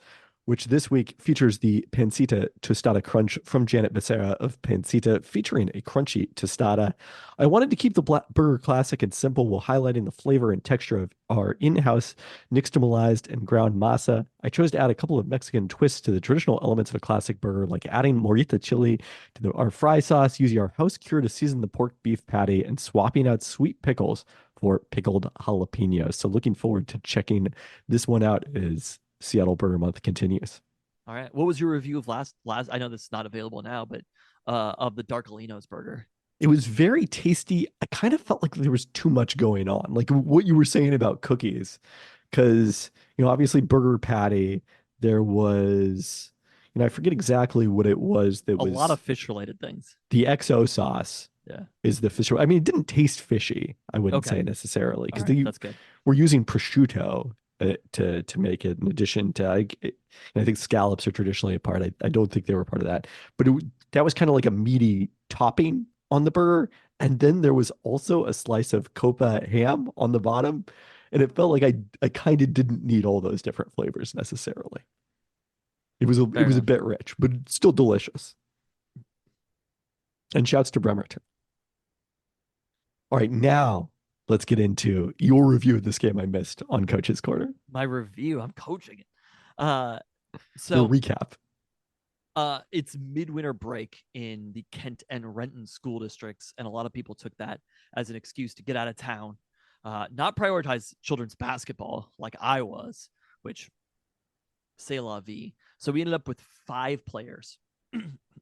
S2: which this week features the Pancita Tostada Crunch from Janet Becerra of Pancita, featuring a crunchy tostada. I wanted to keep the burger classic and simple while highlighting the flavor and texture of our in-house nixtamalized and ground masa. I chose to add a couple of Mexican twists to the traditional elements of a classic burger, like adding morita chili to our fry sauce, using our house cure to season the pork beef patty, and swapping out sweet pickles for pickled jalapenos. So looking forward to checking this one out as Seattle Burger Month continues.
S3: All right. What was your review of last? I know this is not available now, but of the Darkolinos burger.
S2: It was very tasty. I kind of felt like there was too much going on, like what you were saying about cookies, because obviously burger patty. There was, I forget exactly what it was. That
S3: A
S2: was
S3: lot of fish related things.
S2: the XO sauce.
S3: Yeah.
S2: Is the fish? I mean, it didn't taste fishy. I wouldn't
S3: Okay.
S2: say necessarily, because
S3: Right, that's good.
S2: we're using prosciutto to make it, in addition to I think scallops are traditionally a part. I don't think they were part of that, but that was kind of like a meaty topping on the burger, and then there was also a slice of Copa ham on the bottom, and it felt like I kind of didn't need all those different flavors necessarily. It was a bit rich, but still delicious. And shouts to Bremerton. All right, now let's get into your review of this game I missed on Coach's Corner.
S3: My review, I'm coaching it.
S2: Your recap.
S3: It's midwinter break in the Kent and Renton school districts, and a lot of people took that as an excuse to get out of town, not prioritize children's basketball like I was, which c'est la vie. So we ended up with 5 players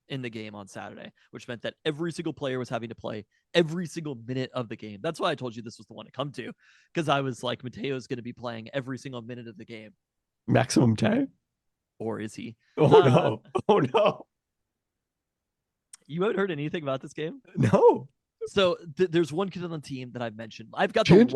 S3: in the game on Saturday, which meant that every single player was having to play every single minute of the game. That's why I told you this was the one to come to, because I was like, Mateo's going to be playing every single minute of the game.
S2: Maximum time?
S3: Or is he?
S2: Oh, no. Oh, no.
S3: You haven't heard anything about this game?
S2: No.
S3: So there's one kid on the team that I've mentioned. I've got Jan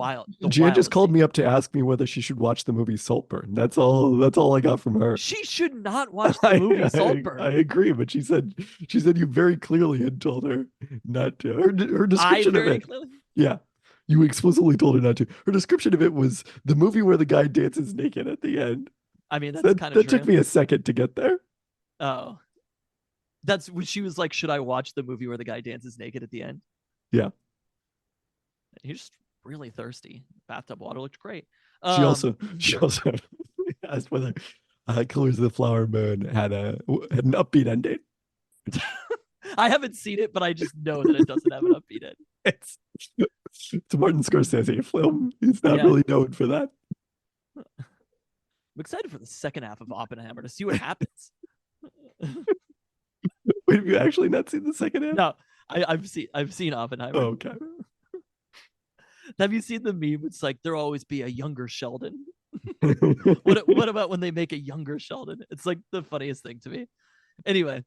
S2: just called me up to ask me whether she should watch the movie Saltburn. That's all I got from her.
S3: She should not watch the movie Saltburn.
S2: I agree, but she said you very clearly had told her not to. Her description of it. Clearly? Yeah. You explicitly told her not to. Her description of it was the movie where the guy dances naked at the end.
S3: I mean, that's kind of
S2: that took me a second to get there.
S3: Oh. That's when she was like, should I watch the movie where the guy dances naked at the end?
S2: Yeah.
S3: You're just really thirsty. Bathtub water looked great.
S2: She also asked whether Killers of the Flower Moon had an upbeat ending.
S3: I haven't seen it, but I just know that it doesn't have an upbeat ending.
S2: It's a Martin Scorsese film. He's not really known for that.
S3: I'm excited for the second half of Oppenheimer to see what happens.
S2: Wait, have you actually not seen the second half?
S3: No, I've seen Oppenheimer.
S2: Oh, okay.
S3: Have you seen the meme? It's like there'll always be a younger Sheldon. What about when they make a younger Sheldon? It's like the funniest thing to me. Anyway,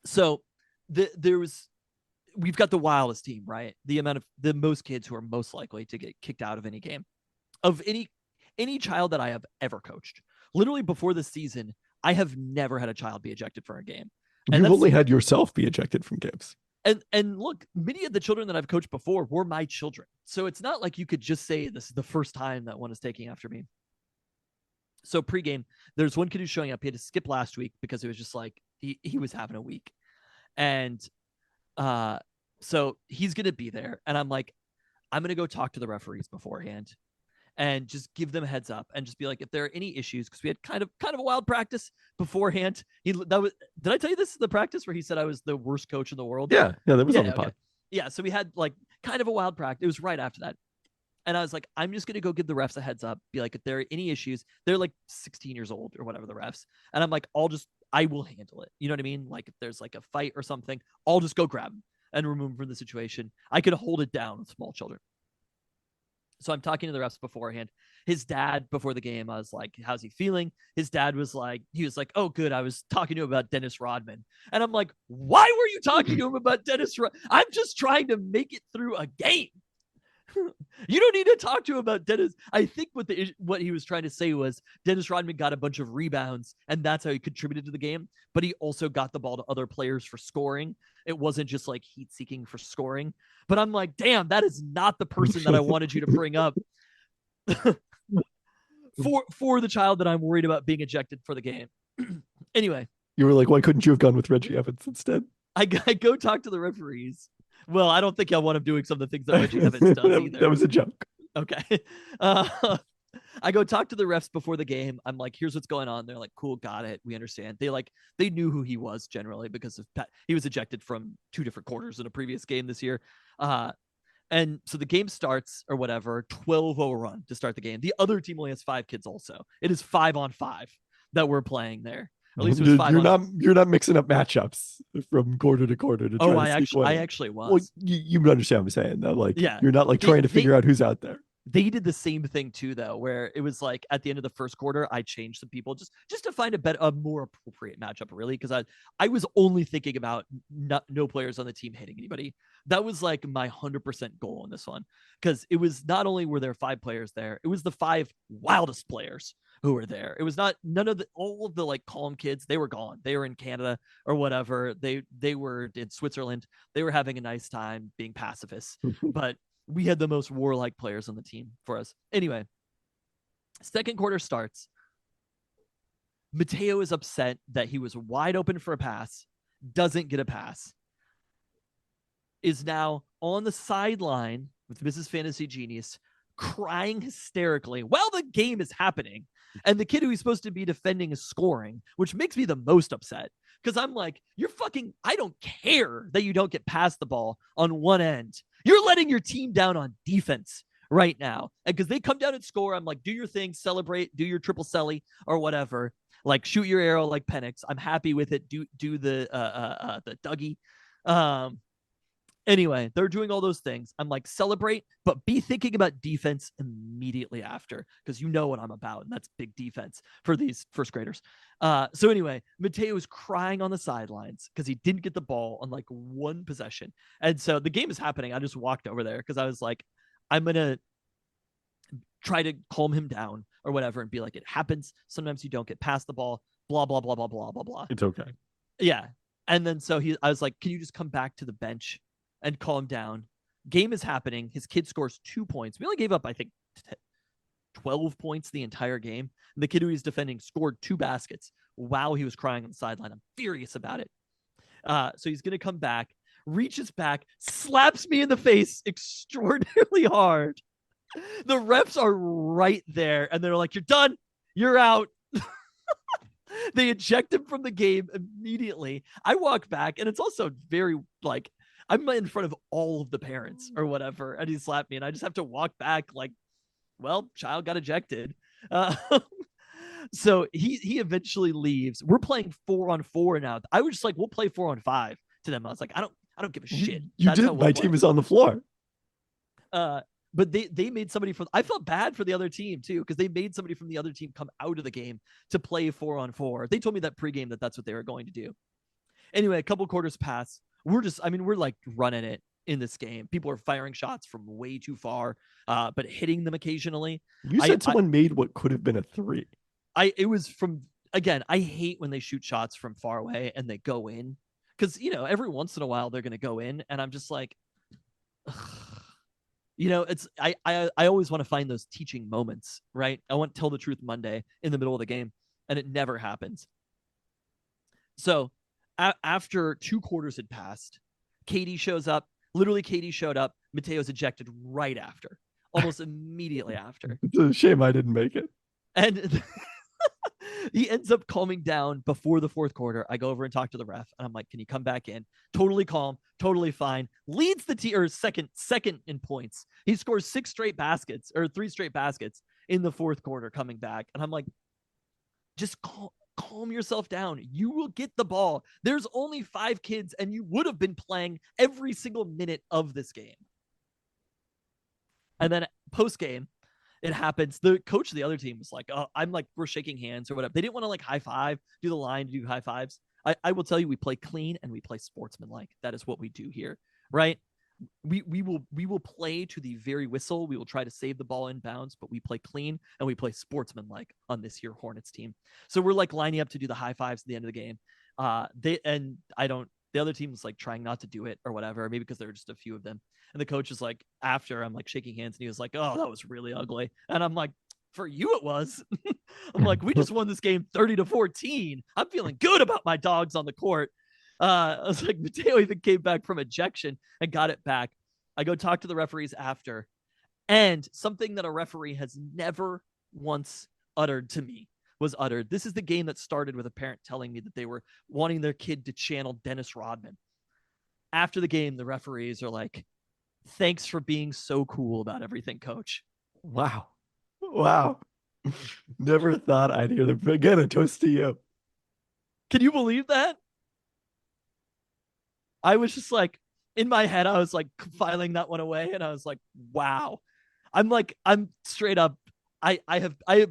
S3: so we've got the wildest team, right? The most kids who are most likely to get kicked out of any game, of any child that I have ever coached. Literally before the season, I have never had a child be ejected from a game.
S2: And you've only had yourself be ejected from games.
S3: And look, many of the children that I've coached before were my children. So it's not like you could just say this is the first time that one is taking after me. So pregame, there's one kid who's showing up. He had to skip last week because it was just like he was having a week. And so he's gonna be there. And I'm like, I'm gonna go talk to the referees beforehand and just give them a heads up and just be like, if there are any issues, because we had kind of a wild practice beforehand. Did I tell you this is the practice where he said I was the worst coach in the world?
S2: Yeah, that was on the pod.
S3: Yeah, so we had like kind of a wild practice. It was right after that. And I was like, I'm just going to go give the refs a heads up, be like, if there are any issues, they're like 16 years old or whatever, the refs. And I'm like, I will handle it. You know what I mean? Like if there's like a fight or something, I'll just go grab him and remove him from the situation. I could hold it down with small children. So I'm talking to the refs beforehand. His dad, before the game, I was like, how's he feeling? His dad was like, oh, good. I was talking to him about Dennis Rodman. And I'm like, why were you talking to him about Dennis Rodman? I'm just trying to make it through a game. You don't need to talk to him about Dennis. I think what he was trying to say was Dennis Rodman got a bunch of rebounds, and that's how he contributed to the game. But he also got the ball to other players for scoring. It wasn't just like heat seeking for scoring. But I'm like, damn, that is not the person that I wanted you to bring up for the child that I'm worried about being ejected for the game. Anyway,
S2: you were like, why couldn't you have gone with Reggie Evans instead?
S3: I go talk to the referees. Well, I don't think I want him doing some of the things that Reggie Evans does either.
S2: That was a joke.
S3: Okay. I go talk to the refs before the game. I'm like, here's what's going on. They're like, cool, got it. We understand. They knew who he was generally because he was ejected from 2 different quarters in a previous game this year. And so the game starts or whatever, 12-0 run to start the game. The other team only has 5 kids also. It is 5-on-5 that we're playing there. At least it was 5
S2: you're not mixing up matchups from quarter to quarter to try
S3: I actually was.
S2: Well, you understand what I'm saying though. Like,
S3: yeah,
S2: you're not like trying to figure out who's out there.
S3: They did the same thing too, though, where it was like at the end of the first quarter, I changed some people just to find a more appropriate matchup, really, because I was only thinking about no players on the team hitting anybody. That was like my 100% goal in this one, because it was not only were there 5 players there, it was the 5 wildest players who were there. It was not all of the like calm kids. They were gone. They were in Canada or whatever. They were in Switzerland. They were having a nice time being pacifists, but we had the most warlike players on the team for us. Anyway, second quarter starts. Mateo is upset that he was wide open for a pass, doesn't get a pass, is now on the sideline with Mrs. Fantasy Genius, crying hysterically while the game is happening. And the kid who he's supposed to be defending is scoring, which makes me the most upset. Because I'm like, I don't care that you don't get past the ball on one end. You're letting your team down on defense right now. And because they come down and score, I'm like, do your thing, celebrate, do your triple celly or whatever. Like, shoot your arrow like Penix. I'm happy with it. Do the Dougie. Anyway, they're doing all those things. I'm like, celebrate, but be thinking about defense immediately after, because you know what I'm about, and that's big defense for these first graders. So anyway, Mateo is crying on the sidelines because he didn't get the ball on like one possession. And so the game is happening. I just walked over there because I was like, I'm going to try to calm him down or whatever and be like, it happens. Sometimes you don't get past the ball, blah, blah, blah, blah, blah, blah, blah.
S2: It's okay.
S3: Yeah. And then so I was like, can you just come back to the bench and calm down? Game is happening. His kid scores 2 points. We only gave up, I think, 12 points the entire game. And the kid who he's defending scored 2 baskets while he was crying on the sideline. I'm furious about it. So he's going to come back, reaches back, slaps me in the face extraordinarily hard. The refs are right there, and they're like, you're done. You're out. They eject him from the game immediately. I walk back, and it's also very, like, I'm in front of all of the parents or whatever, and he slapped me, and I just have to walk back like, well, child got ejected. So he eventually leaves. We're playing 4-on-4 now. I was just like, we'll play 4-on-5 to them. I was like, I don't give a shit.
S2: You did. My team is on the floor.
S3: But they made somebody from, I felt bad for the other team too, because they made somebody from the other team come out of the game to play 4-on-4. They told me that pregame that's what they were going to do. Anyway, a couple quarters pass. We're like running it in this game. People are firing shots from way too far, but hitting them occasionally.
S2: You said someone made what could have been a 3.
S3: It was from, again, I hate when they shoot shots from far away and they go in, because, every once in a while they're going to go in, and I'm just like, ugh. It's I always want to find those teaching moments, right? I want Tell the Truth Monday in the middle of the game, and it never happens. So after 2 quarters had passed, Katie shows up. Literally, Katie showed up. Mateo's ejected right after, almost immediately after.
S2: It's a shame I didn't make it.
S3: And he ends up calming down before the 4th quarter. I go over and talk to the ref, and I'm like, "Can you come back in?" Totally calm, totally fine. Leads the team, or second in points. He scores 3 straight baskets in the 4th quarter coming back, and I'm like, "Just calm yourself down. You will get the ball. There's only 5 kids, and you would have been playing every single minute of this game." And then post game, it happens. The coach of the other team was like, "Oh, I'm like, we're shaking hands or whatever." They didn't want to like high five, do the line, do high fives. I will tell you, we play clean and we play sportsmanlike. That is what we do here, right? We will play to the very whistle. We will try to save the ball in bounds, but we play clean and we play sportsmanlike on this here Hornets team. So we're like lining up to do the high fives at the end of the game. The other team was like trying not to do it or whatever, maybe because there were just a few of them. And the coach is like, after I'm like shaking hands, and he was like, "Oh, that was really ugly." And I'm like, "For you, it was." I'm like, "We just won this game 30-14. I'm feeling good about my dogs on the court." I was like, Mateo even came back from ejection and got it back. I go talk to the referees after, and something that a referee has never once uttered to me was uttered. This is the game that started with a parent telling me that they were wanting their kid to channel Dennis Rodman. After the game, the referees are like, "Thanks for being so cool about everything, coach."
S2: Wow. Never thought I'd hear them. Again, a toast to you.
S3: Can you believe that? I was just like, in my head, I was like filing that one away, and I was like, wow. I'm straight up. I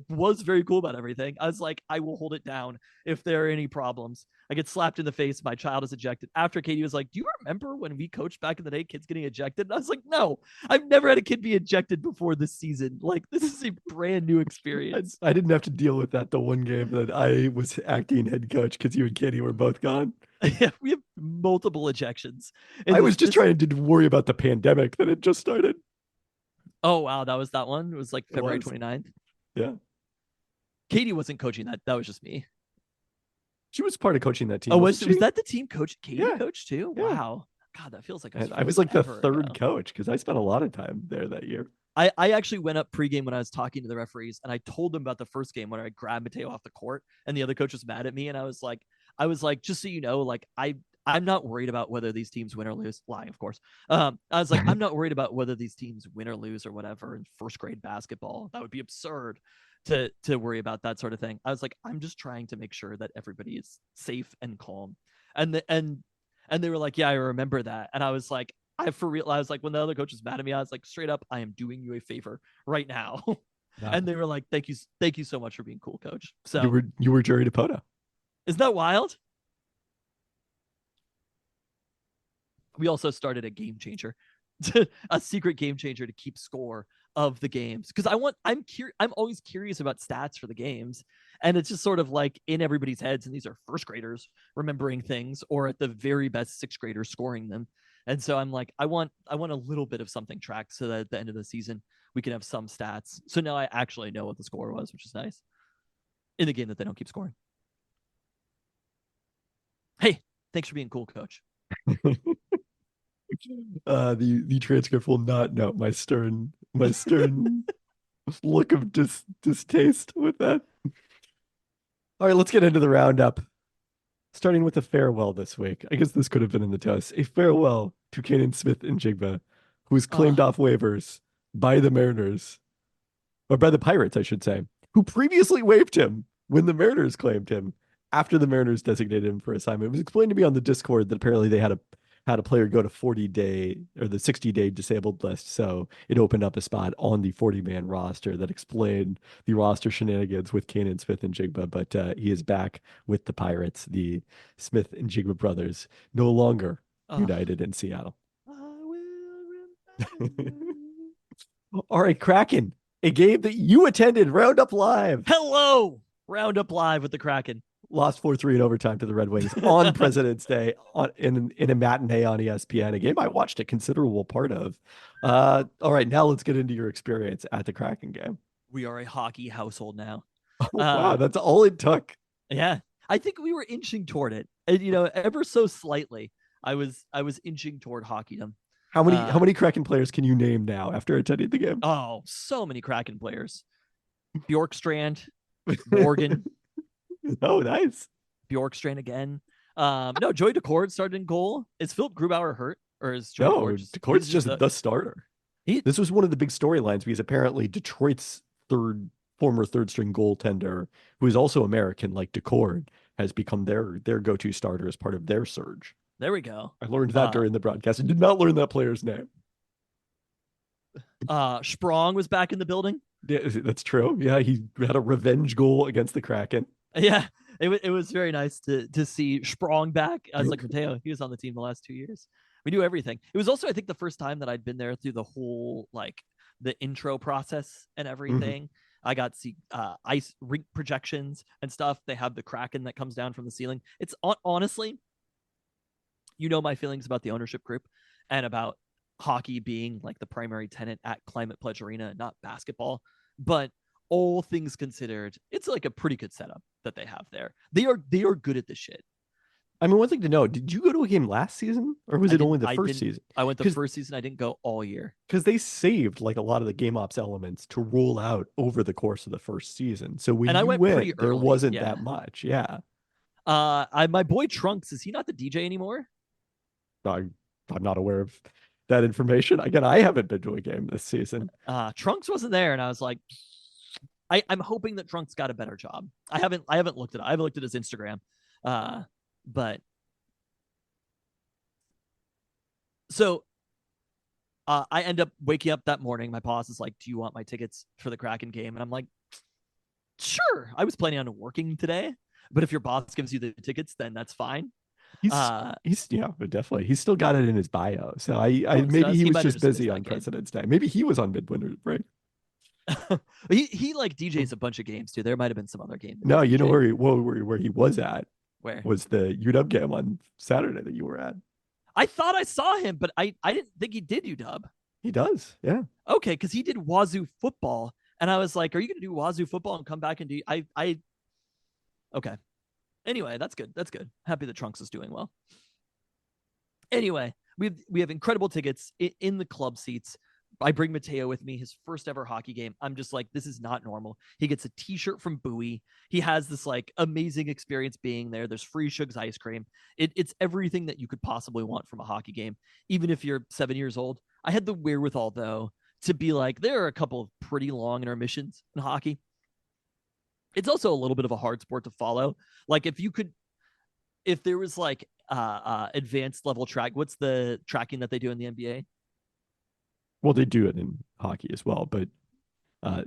S3: was very cool about everything. I was like, I will hold it down if there are any problems. I get slapped in the face. My child is ejected. After Katie was like, "Do you remember when we coached back in the day, kids getting ejected?" And I was like, "No, I've never had a kid be ejected before this season. Like, this is a brand new experience."
S2: I didn't have to deal with that the one game that I was acting head coach because you and Katie were both gone.
S3: Yeah, we have multiple ejections.
S2: I was just trying to worry about the pandemic that had just started.
S3: Oh, wow. That was that one. It was like February 29th.
S2: Yeah.
S3: Katie wasn't coaching that. That was just me.
S2: She was part of coaching that team.
S3: Oh, was that the team coach? Katie
S2: Yeah.
S3: coached too?
S2: Yeah.
S3: Wow. God, that feels like
S2: I was like the third coach because I spent a lot of time there that year.
S3: I actually went up pregame when I was talking to the referees, and I told them about the first game when I grabbed Mateo off the court, and the other coach was mad at me, and I was like, just so you know, like I'm not worried about whether these teams win or lose. Lying, of course. I was like, I'm not worried about whether these teams win or lose or whatever in first grade basketball. That would be absurd to worry about that sort of thing. I was like, I'm just trying to make sure that everybody is safe and calm. And they were like, "Yeah, I remember that." And I was like, for real. I was like, when the other coach was mad at me, I was like, straight up, I am doing you a favor right now. Wow. And they were like, thank you so much for being cool, coach. So
S2: you were Jerry DePota.
S3: Isn't that wild? We also started a game changer, a secret game changer to keep score of the games. Because I'm always curious about stats for the games. And it's just sort of like in everybody's heads. And these are first graders remembering things, or at the very best 6th graders scoring them. And so I'm like, I want a little bit of something tracked so that at the end of the season, we can have some stats. So now I actually know what the score was, which is nice in the game that they don't keep scoring. Hey, thanks for being cool, coach.
S2: The transcript will not note my stern look of distaste with that. All right, let's get into the roundup. Starting with a farewell this week. I guess this could have been in the toast. A farewell to Canaan Smith-Njigba, who was claimed off waivers by the Mariners, or by the Pirates, I should say, who previously waived him when the Mariners claimed him after the Mariners designated him for assignment. It was explained to me on the Discord that apparently they had a player go to 40-day or the 60-day disabled list. So it opened up a spot on the 40-man roster that explained the roster shenanigans with Canaan Smith-Njigba. But he is back with the Pirates, the Smith-Njigba brothers, no longer united in Seattle. All right, Kraken, a game that you attended, Roundup Live.
S3: Hello, Roundup Live with the Kraken.
S2: lost 4-3 in overtime to the Red Wings on President's Day in a matinee on ESPN, a game I watched a considerable part of. All right, now let's get into your experience at the Kraken game.
S3: We are a hockey household now.
S2: Wow, that's all it took.
S3: Yeah, I think we were inching toward it, and ever so slightly. I was inching toward hockeydom.
S2: How many Kraken players can you name now after attending the game?
S3: Oh, so many Kraken players. Bjorkstrand, Morgan.
S2: Oh, nice.
S3: Bjorkstrand again. No, Joey Decord started in goal. Is Philip Grubauer hurt, or is Joey
S2: Decord's just the starter? This was one of the big storylines because apparently Detroit's former third string goaltender, who is also American like Decord, has become their go-to starter as part of their surge.
S3: There we go.
S2: I learned that during the broadcast. I did not learn that player's name.
S3: Sprong was back in the building.
S2: Yeah, that's true. Yeah, he had a revenge goal against the Kraken.
S3: Yeah, it was very nice to see Sprong back. I was like, Mateo, he was on the team the last 2 years. We do everything. It was also, I think, the first time that I'd been there through the whole the intro process and everything. I got to see ice rink projections and stuff. They have the Kraken that comes down from the ceiling. It's honestly, my feelings about the ownership group and about hockey being like the primary tenant at Climate Pledge Arena, not basketball. But all things considered, it's like a pretty good setup that they have there. They are good at this shit.
S2: I mean, one thing to know, did you go to a game last season or was it only the first season?
S3: I went the first season. I didn't go all year. Because
S2: they saved like a lot of the game ops elements to roll out over the course of the first season. So when you went, there wasn't that much. Yeah.
S3: My boy Trunks, is he not the DJ anymore?
S2: I'm not aware of that information. Again, I haven't been to a game this season.
S3: Trunks wasn't there, and I was like, I'm hoping that Trunks got a better job. I haven't looked at it. I haven't looked at his Instagram. But so I end up waking up that morning. My boss is like, "Do you want my tickets for the Kraken game?" And I'm like, "Sure." I was planning on working today, but if your boss gives you the tickets, then that's fine.
S2: He's definitely. He's still got it in his bio. So maybe he was just busy on President's Day. Maybe he was on midwinter break.
S3: he like DJs a bunch of games too. There might have been some other games.
S2: No, you know where he was at.
S3: Where
S2: was the UW game on Saturday that you were at?
S3: I thought I saw him, but I didn't think he did UW.
S2: He does, yeah.
S3: Okay, because he did Wazoo football, and I was like, "Are you going to do Wazoo football and come back and do?" Okay. Anyway, that's good. That's good. Happy that Trunks is doing well. Anyway, we have incredible tickets in the club seats. I bring Mateo with me, his first ever hockey game. I'm just like, this is not normal. He gets a t-shirt from Bowie. He has this like amazing experience being there. There's free Shug's ice cream. It's everything that you could possibly want from a hockey game, even if you're 7 years old. I had the wherewithal, though, to be like, there are a couple of pretty long intermissions in hockey. It's also a little bit of a hard sport to follow. Like if there was like advanced level track, what's the tracking that they do in the NBA?
S2: Well, they do it in hockey as well, but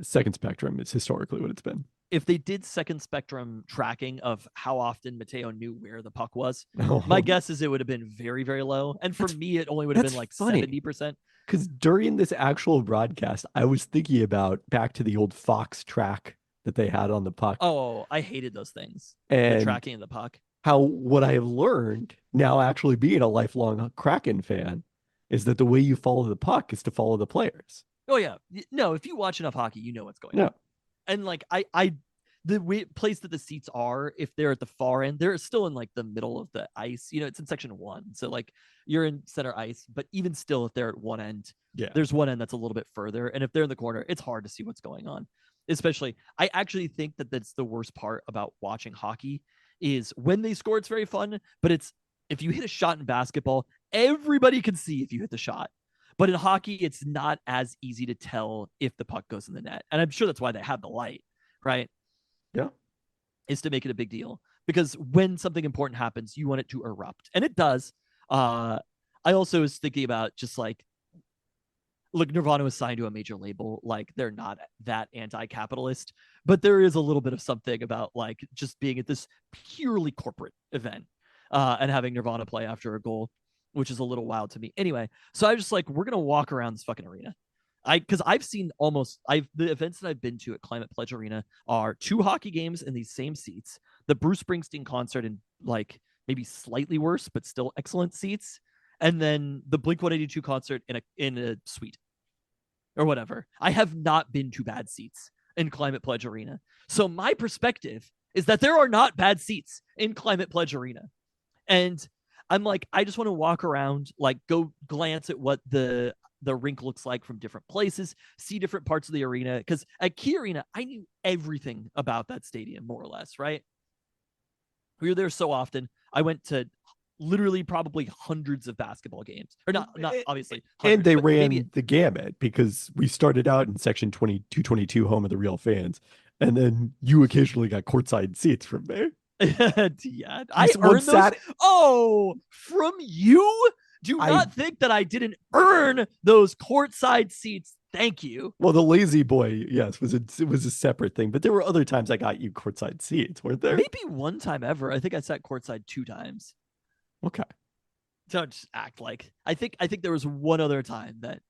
S2: second spectrum is historically what it's been.
S3: If they did second spectrum tracking of how often Mateo knew where the puck was, my guess is it would have been very, very low. And for me, it only would have been like 70%.
S2: Because during this actual broadcast, I was thinking about back to the old Fox track that they had on the puck.
S3: Oh, I hated those things.
S2: And
S3: the tracking of the puck.
S2: What I have learned now, actually being a lifelong Kraken fan, is that the way you follow the puck is to follow the players.
S3: Oh yeah, no. If you watch enough hockey, you know what's going on. And like the place that the seats are, if they're at the far end, they're still in like the middle of the ice. It's in section 1, so like you're in center ice. But even still, if they're at one end, there's one end that's a little bit further. And if they're in the corner, it's hard to see what's going on. Especially, I actually think that that's the worst part about watching hockey is when they score, it's very fun. But if you hit a shot in basketball, everybody can see if you hit the shot. But in hockey, it's not as easy to tell if the puck goes in the net. And I'm sure that's why they have the light, right?
S2: Yeah.
S3: Is to make it a big deal. Because when something important happens, you want it to erupt. And it does. I also was thinking about just like, look, Nirvana was signed to a major label. Like, they're not that anti-capitalist. But there is a little bit of something about like just being at this purely corporate event and having Nirvana play after a goal, which is a little wild to me. Anyway, so I was just like, we're going to walk around this fucking arena. Because I've seen the events that I've been to at Climate Pledge Arena are 2 hockey games in these same seats, the Bruce Springsteen concert in like maybe slightly worse but still excellent seats, and then the Blink 182 concert in a suite or whatever. I have not been to bad seats in Climate Pledge Arena. So my perspective is that there are not bad seats in Climate Pledge Arena. And I'm like, I just want to walk around, like go glance at what the rink looks like from different places, see different parts of the arena. Because at Key Arena, I knew everything about that stadium, more or less, right? We were there so often. I went to literally probably hundreds of basketball games. Or not obviously.
S2: And they ran
S3: maybe
S2: the gamut because we started out in section 2222, home of the real fans. And then you occasionally got courtside seats from there.
S3: Yeah, I earned those. Oh, from you? Do not think that I didn't earn those courtside seats. Thank you.
S2: Well, the lazy boy, yes, it was a separate thing, but there were other times I got you courtside seats, weren't there?
S3: Maybe one time ever. I think I sat courtside 2 times.
S2: Okay.
S3: Don't just act like. I think there was one other time that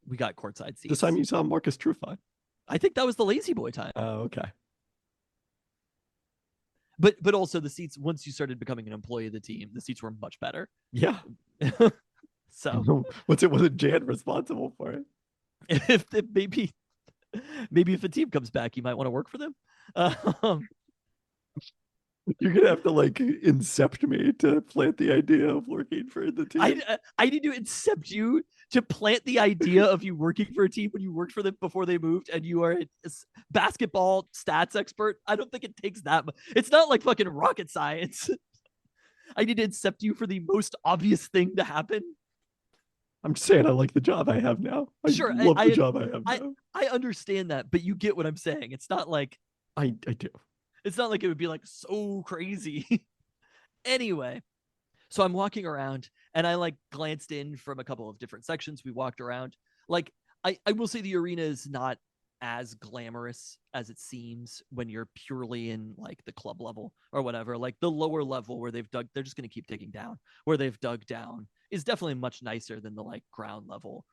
S3: we got courtside seats.
S2: The time you saw Marcus Trufant.
S3: I think that was the lazy boy time.
S2: Oh, okay.
S3: But also the seats, once you started becoming an employee of the team, the seats were much better.
S2: Yeah.
S3: So
S2: wasn't Jan responsible for it?
S3: If maybe if a team comes back, you might want to work for them.
S2: You're gonna have to like incept me to plant the idea of working for the team.
S3: I need to incept you to plant the idea of you working for a team when you worked for them before they moved, and you are a basketball stats expert. I don't think it takes that much. It's not like fucking rocket science. I need to incept you for the most obvious thing to happen.
S2: I'm just saying I like the job I have now. I love the job I have now.
S3: I understand that, but you get what I'm saying. It's not like
S2: I do.
S3: It's not like it would be like so crazy. Anyway, so I'm walking around and I like glanced in from a couple of different sections. We walked around. Like I will say the arena is not as glamorous as it seems when you're purely in like the club level or whatever. Like the lower level where they're just going to keep digging down, where they've dug down is definitely much nicer than the like ground level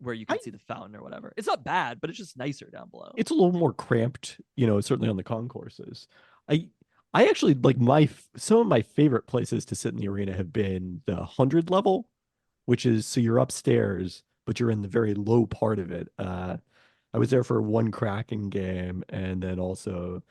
S3: where you can see the fountain or whatever. It's not bad, but it's just nicer down below.
S2: It's a little more cramped, certainly on the concourses. I actually like some of my favorite places to sit in the arena have been the 100 level, which is so you're upstairs, but you're in the very low part of it. I was there for one Kraken game and then also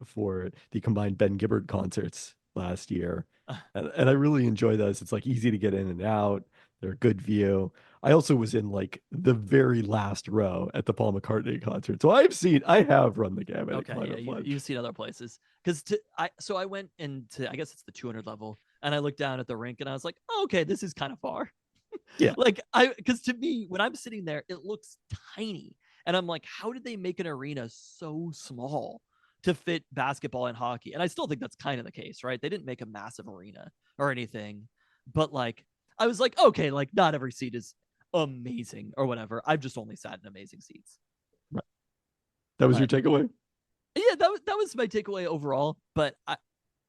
S2: for the combined Ben Gibbard concerts last year. And I really enjoy those. It's like easy to get in and out. They're a good view. I also was in like the very last row at the Paul McCartney concert. So I have run the gamut.
S3: Okay, yeah, you've seen other places. So I went into, I guess it's the 200 level, and I looked down at the rink and I was like, oh, okay, this is kind of far.
S2: Yeah.
S3: Because to me, when I'm sitting there, it looks tiny. And I'm like, how did they make an arena so small to fit basketball and hockey? And I still think that's kind of the case, right? They didn't make a massive arena or anything. But like, I was like, okay, like not every seat is amazing or whatever. I've just only sat in amazing seats.
S2: Right. That was your takeaway?
S3: Yeah, that was my takeaway overall. But I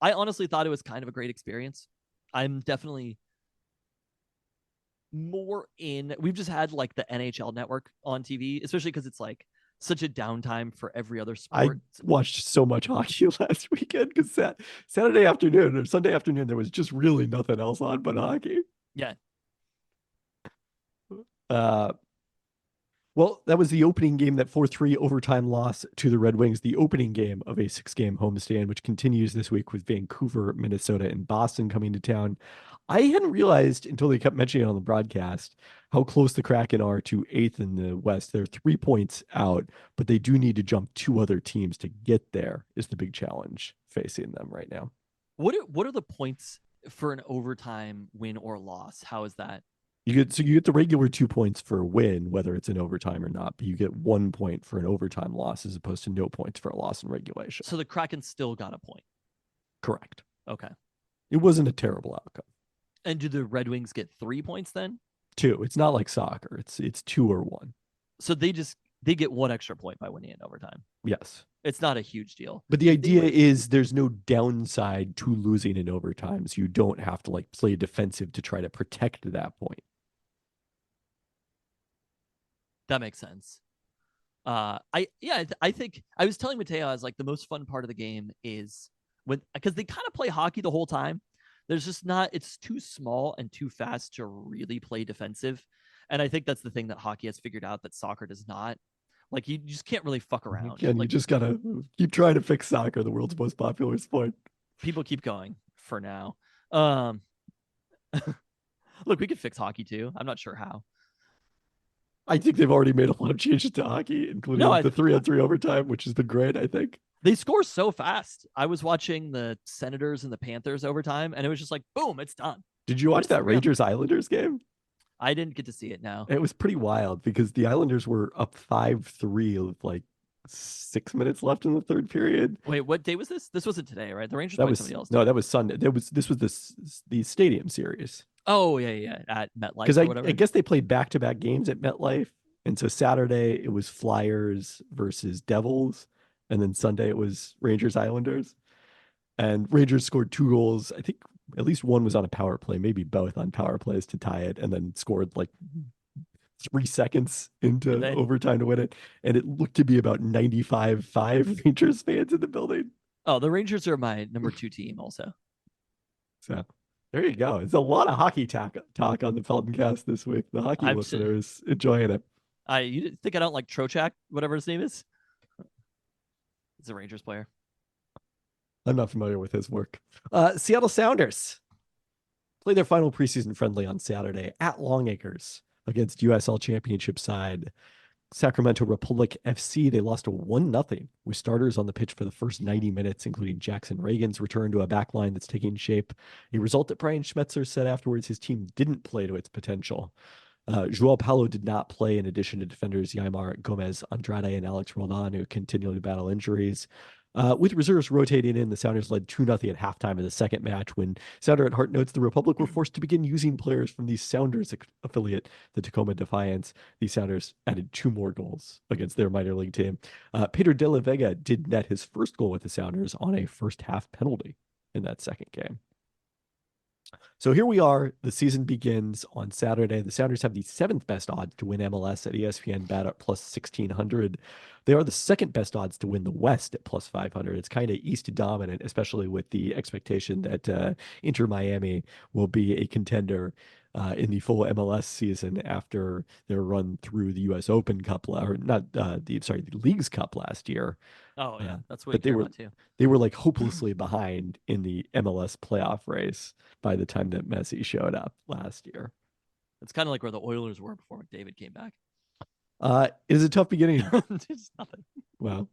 S3: honestly thought it was kind of a great experience. I'm definitely more in. We've just had like the NHL network on TV, especially because it's like such a downtime for every other sport.
S2: I watched so much hockey last weekend because Saturday afternoon or Sunday afternoon, there was just really nothing else on but hockey.
S3: Yeah.
S2: Well, that was the opening game, that 4-3 overtime loss to the Red Wings, the opening game of a 6-game homestand, which continues this week with Vancouver, Minnesota, and Boston coming to town. I hadn't realized until they kept mentioning it on the broadcast how close the Kraken are to 8th in the West. They're 3 points out, but they do need to jump 2 other teams to get there is the big challenge facing them right now.
S3: What are the points for an overtime win or loss? How is that?
S2: You get the regular 2 points for a win, whether it's in overtime or not, but you get 1 point for an overtime loss as opposed to no points for a loss in regulation.
S3: So the Kraken still got a point.
S2: Correct.
S3: Okay.
S2: It wasn't a terrible outcome.
S3: And do the Red Wings get 3 points then?
S2: 2. It's not like soccer. It's 2 or 1.
S3: So they get 1 extra point by winning in overtime.
S2: Yes.
S3: It's not a huge deal.
S2: But the idea is there's no downside to losing in overtime. So you don't have to like play defensive to try to protect that point.
S3: That makes sense. I think I was telling Mateo, I was like, the most fun part of the game is when, because they kind of play hockey the whole time. There's just not, it's too small and too fast to really play defensive. And I think that's the thing that hockey has figured out that soccer does not. Like, you just can't really fuck around.
S2: Again, you
S3: Like,
S2: just gotta keep trying to fix soccer, the world's most popular sport.
S3: people keep going for now. Um, Look, we could fix hockey too. I'm not sure how.
S2: I think they've already made a lot of changes to hockey, including
S3: No,
S2: the 3-on-3 overtime, which has been great, I think.
S3: they score so fast. I was watching the Senators and the Panthers overtime, and it was just like, boom, it's done.
S2: Did you watch that Rangers Islanders game?
S3: I didn't get to see it now.
S2: It was pretty wild because the Islanders were up 5-3 with like 6 minutes left in the third period.
S3: Wait, what day was this? This wasn't today, right? The Rangers
S2: That
S3: played
S2: was
S3: somebody else.
S2: no, that was Sunday. This was the Stadium Series.
S3: Oh yeah, at MetLife
S2: Because
S3: or whatever.
S2: I guess they played back-to-back games at MetLife, and so Saturday it was Flyers versus Devils, and then Sunday it was Rangers Islanders, and Rangers scored 2 goals. I think at least one was on a power play, maybe both on power plays to tie it, and then scored like 3 seconds into overtime to win it. And it looked to be about 95-5 Rangers fans in the building.
S3: Oh, the Rangers are my number 2 team also.
S2: So there you go. It's a lot of hockey talk on the Peltoncast this week. The hockey listeners enjoying it.
S3: You think I don't like Trocheck, whatever his name is? He's a Rangers player.
S2: I'm not familiar with his work. Seattle Sounders play their final preseason friendly on Saturday at Longacres against USL Championship side Sacramento Republic FC. They lost a 1-0 with starters on the pitch for the first 90 minutes, including Jackson Reagan's return to a back line that's taking shape. A result that Brian Schmetzer said afterwards his team didn't play to its potential. Joao Paulo did not play, in addition to defenders Yaimar Gomez Andrade and Alex Roldan, who continued to battle injuries. With reserves rotating in, the Sounders led 2-0 at halftime of the second match when Sounder at Heart notes the Republic were forced to begin using players from the Sounders affiliate, the Tacoma Defiance. The Sounders added 2 more goals against their minor league team. Pedro de la Vega did net his first goal with the Sounders on a first half penalty in that second game. So here we are. The season begins on Saturday. The Sounders have the 7th best odds to win MLS at ESPN Bet at plus 1,600. They are the 2nd best odds to win the West at plus 500. It's kind of East dominant, especially with the expectation that Inter Miami will be a contender in the full MLS season after their run through the U.S. Open Cup, or not the Leagues Cup last year.
S3: Oh yeah, that's what they were too.
S2: They were like hopelessly behind in the MLS playoff race by the time that Messi showed up last year.
S3: It's kind of like where the Oilers were before McDavid came back.
S2: It is a tough beginning.
S3: It's nothing.
S2: Wow.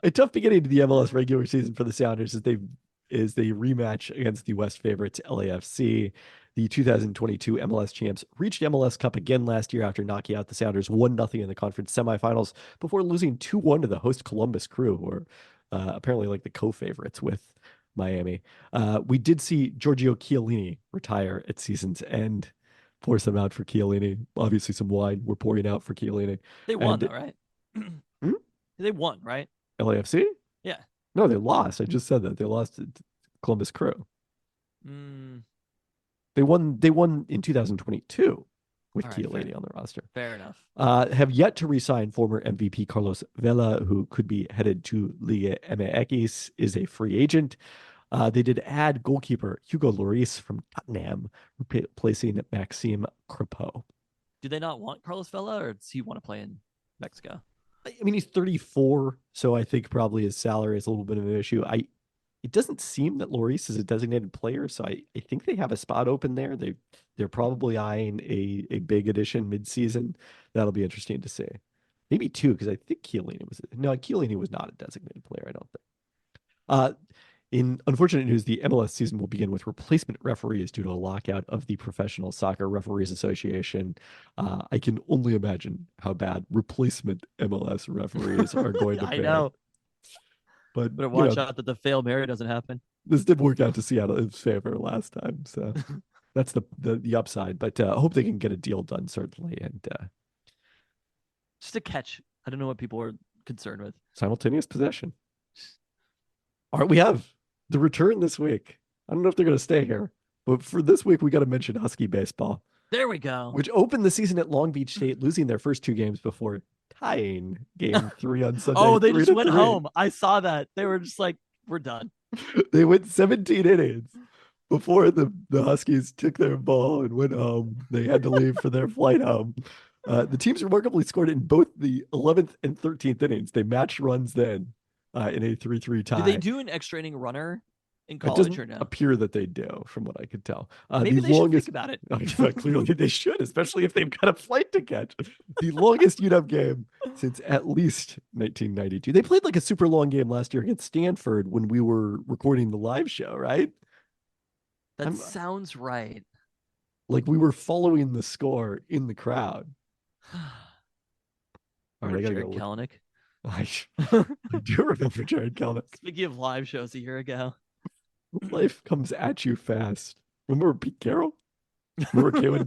S2: A tough beginning to the MLS regular season for the Sounders as they rematch against the West favorites LAFC. The 2022 MLS champs reached MLS Cup again last year after knocking out the Sounders 1-0 in the conference semifinals before losing 2-1 to the host Columbus Crew, who are apparently like the co-favorites with Miami. We did see Giorgio Chiellini retire at season's end. Pour some out for Chiellini. Obviously, some wine we're pouring out for Chiellini.
S3: They won, though, right? They won, right?
S2: LAFC?
S3: Yeah.
S2: No, they lost. I just said that. They lost to Columbus Crew. They won in 2022 with Chiellini on the roster.
S3: Fair enough.
S2: Have yet to re-sign former MVP Carlos Vela, who could be headed to Liga MX, is a free agent. They did add goalkeeper Hugo Lloris from Tottenham, replacing Maxime Crepeau.
S3: Do they not want Carlos Vela, or does he want to play in Mexico?
S2: I mean, he's 34, so I think probably his salary is a little bit of an issue. It doesn't seem that Lloris is a designated player, so I think they have a spot open there. They're probably eyeing a big addition mid-season. That'll be interesting to see. Maybe 2, because I think Chiellini was not a designated player, I don't think. In unfortunate news, the MLS season will begin with replacement referees due to a lockout of the Professional Soccer Referees Association. I can only imagine how bad replacement MLS referees are going to be.
S3: I know.
S2: But
S3: better watch out that the fail Mary doesn't happen.
S2: This did work out to Seattle's favor last time, so that's the upside. But I hope they can get a deal done, certainly. And
S3: just a catch. I don't know what people are concerned with.
S2: Simultaneous possession. All right, we have the return this week. I don't know if they're going to stay here, but for this week, we got to mention Husky baseball.
S3: There we go.
S2: which opened the season at Long Beach State, losing their first 2 games before tying game 3 on Sunday.
S3: Oh, they just
S2: 3-3.
S3: went home. I saw that. They were just like, we're done.
S2: They went 17 innings before the Huskies took their ball and went home. They had to leave for their flight home. The teams remarkably scored in both the 11th and 13th innings. They matched runs then in a 3-3 tie.
S3: Did they do an extra inning runner in
S2: It
S3: college
S2: doesn't
S3: or no?
S2: appear that they do, from what I could tell.
S3: Maybe
S2: the
S3: they
S2: longest,
S3: should think about it.
S2: Clearly they should, especially if they've got a flight to catch. The longest UW game since at least 1992. They played like a super long game last year against Stanford when we were recording the live show, right?
S3: That sounds right.
S2: Like we were following the score in the crowd. All right, I gotta
S3: Jared
S2: go.
S3: Kelenic.
S2: I do remember Jared Kelenic.
S3: Speaking of live shows a year ago.
S2: Life comes at you fast. Remember Pete Carroll? Remember Kalen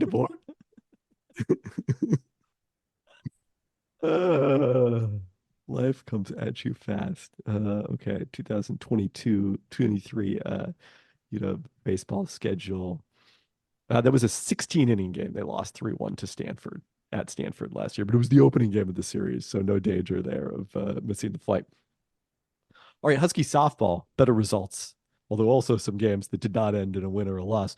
S2: DeBoer? Life comes at you fast. Okay, 2022, 23, baseball schedule. That was a 16-inning game. They lost 3-1 to Stanford at Stanford last year, but it was the opening game of the series, so no danger there of missing the flight. All right, Husky softball, better results, although also some games that did not end in a win or a loss.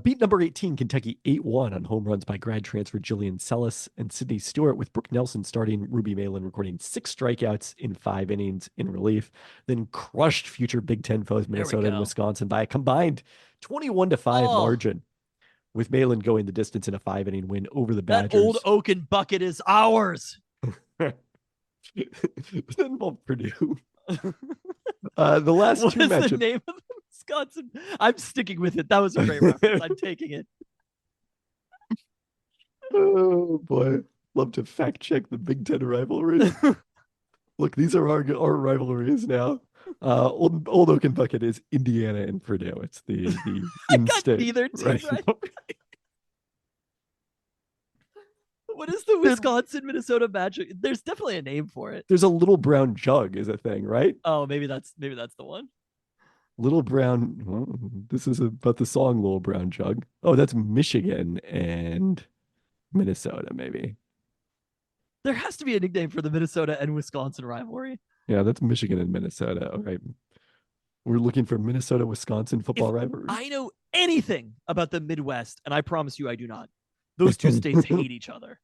S2: Beat number 18, Kentucky 8-1 on home runs by grad transfer Jillian Sellis and Sydney Stewart, with Brooke Nelson starting, Ruby Malin recording 6 strikeouts in 5 innings in relief, then crushed future Big Ten foes Minnesota and Wisconsin by a combined 21-5 margin, with Malin going the distance in a 5-inning win over the Badgers.
S3: That old oaken bucket is ours.
S2: Does that involve Purdue? The last
S3: what
S2: 2
S3: is
S2: matchups.
S3: The name of the Wisconsin? I'm sticking with it. That was a great reference. I'm taking it.
S2: Oh boy, love to fact check the Big Ten rivalries. Look, these are our rivalries now. Old Oaken Bucket is Indiana and Purdue. It's the in-state.
S3: Neither team right. What is the Wisconsin Minnesota Magic? There's definitely a name for it.
S2: There's a Little Brown Jug is a thing, right?
S3: Oh, maybe that's the one.
S2: Little Brown. Well, this is about the song Little Brown Jug. Oh, that's Michigan and Minnesota, maybe.
S3: There has to be a nickname for the Minnesota and Wisconsin rivalry.
S2: Yeah, that's Michigan and Minnesota. All right. We're looking for Minnesota-Wisconsin football rivalry.
S3: I know anything about the Midwest, and I promise you I do not. Those two states hate each other.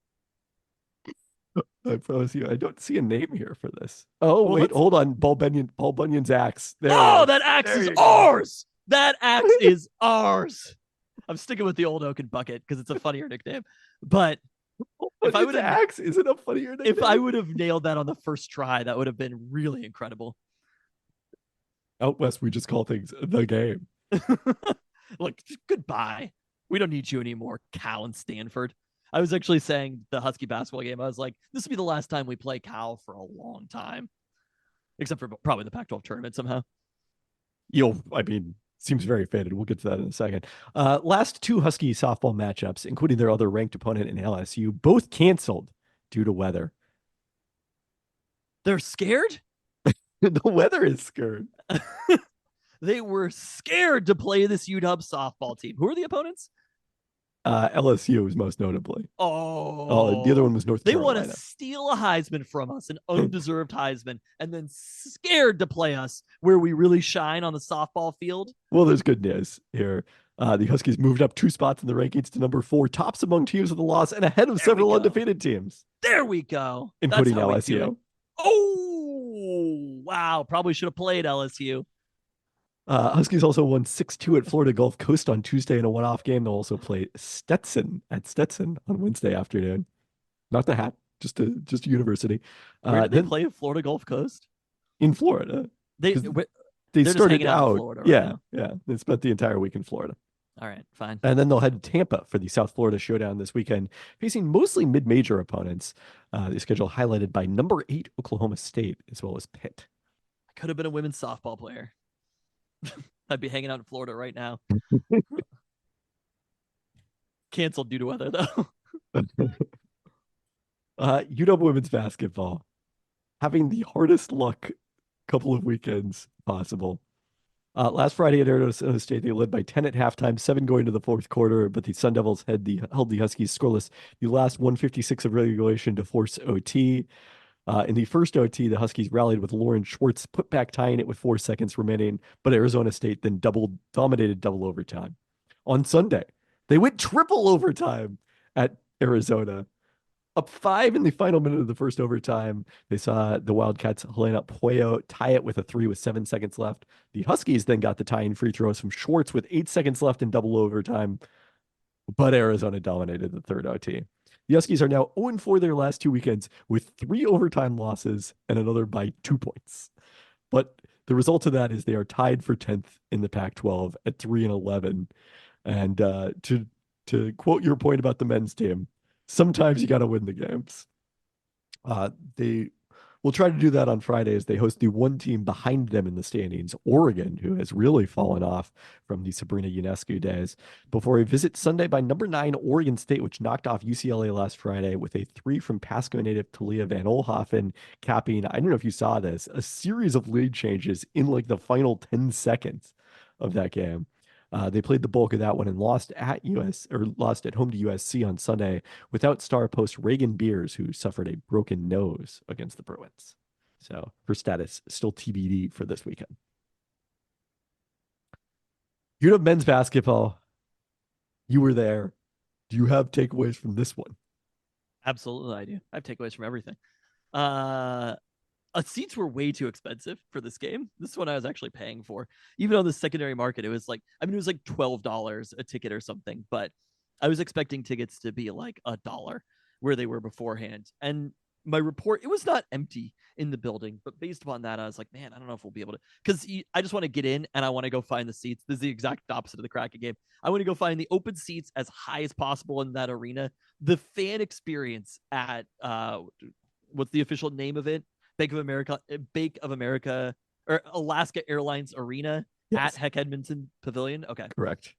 S2: I promise you, I don't see a name here for this. Oh, well, wait, hold on. Paul Bunyan's axe.
S3: That axe is ours. That axe is ours. I'm sticking with the old oaken bucket because it's a funnier nickname. But if I would have
S2: axe, is it a funnier nickname?
S3: If I would have nailed that on the first try, that would have been really incredible.
S2: Out west, we just call things the game.
S3: Look, goodbye. We don't need you anymore, Cal and Stanford. I was actually saying the Husky basketball game, I was like, this will be the last time we play Cal for a long time. Except for probably the Pac-12 tournament somehow.
S2: Seems very faded. We'll get to that in a second. Last 2 Husky softball matchups, including their other ranked opponent in LSU, both canceled due to weather.
S3: They're scared?
S2: The weather is scared.
S3: They were scared to play this UW softball team. Who are the opponents?
S2: LSU was most notably.
S3: Oh,
S2: the other one was North Carolina.
S3: They want to steal a Heisman from us, an undeserved Heisman, and then scared to play us where we really shine on the softball field.
S2: Well, there's good news here. The Huskies moved up 2 spots in the rankings to number 4, tops among teams with a loss, and ahead of several undefeated teams.
S3: There we go.
S2: Including LSU.
S3: Oh, wow. Probably should have played LSU.
S2: Huskies also won 6-2 at Florida Gulf Coast on Tuesday in a one-off game. They'll also play Stetson on Wednesday afternoon. Not the Hat, just a university.
S3: Where did they play at Florida Gulf Coast?
S2: In Florida.
S3: They
S2: started out.
S3: Florida
S2: yeah. They spent the entire week in Florida.
S3: All right, fine.
S2: And then they'll head to Tampa for the South Florida Showdown this weekend, facing mostly mid-major opponents. The schedule highlighted by number 8 Oklahoma State as well as Pitt.
S3: I could have been a women's softball player. I'd be hanging out in Florida right now. Canceled due to weather, though.
S2: UW women's basketball having the hardest luck couple of weekends possible. Last Friday at Arizona State, they led by 10 at halftime, 7 going to the fourth quarter, but the Sun Devils held the Huskies scoreless the last 156 of regulation to force OT. In the first OT, the Huskies rallied with Lauren Schwartz put back tying it with 4 seconds remaining, but Arizona State then dominated double overtime. On Sunday, they went triple overtime at Arizona. Up 5 in the final minute of the first overtime, they saw the Wildcats' Helena Pueyo tie it with a 3 with 7 seconds left. The Huskies then got the tying free throws from Schwartz with 8 seconds left in double overtime, but Arizona dominated the third OT. The Huskies are now 0-4 their last 2 weekends with 3 overtime losses and another by 2 points. But the result of that is they are tied for 10th in the Pac-12 at 3-11. And to quote your point about the men's team, sometimes you got to win the games. They will try to do that on Friday as they host the one team behind them in the standings, Oregon, who has really fallen off from the Sabrina Ionescu days, before a visit Sunday by number 9 Oregon State, which knocked off UCLA last Friday with a 3 from Pasco native Talia Van Olhoffen, capping, I don't know if you saw this, a series of lead changes in like the final 10 seconds of that game. They played the bulk of that one and lost at home to USC on Sunday without star post Reagan Beers, who suffered a broken nose against the Bruins. So her status still TBD for this weekend. You have men's basketball. You were there. Do you have takeaways from this one?
S3: Absolutely, I do. I have takeaways from everything. Seats were way too expensive for this game. This one I was actually paying for. Even on the secondary market, it was like, it was like $12 a ticket or something, but I was expecting tickets to be like $1 where they were beforehand. And my report, it was not empty in the building, but based upon that, I was like, man, I don't know if we'll be able to, because I just want to get in and I want to go find the seats. This is the exact opposite of the Kraken game. I want to go find the open seats as high as possible in that arena. The fan experience at, what's the official name of it? Bank of America, or Alaska Airlines Arena at Heck Edmonton Pavilion. Okay.
S2: Correct.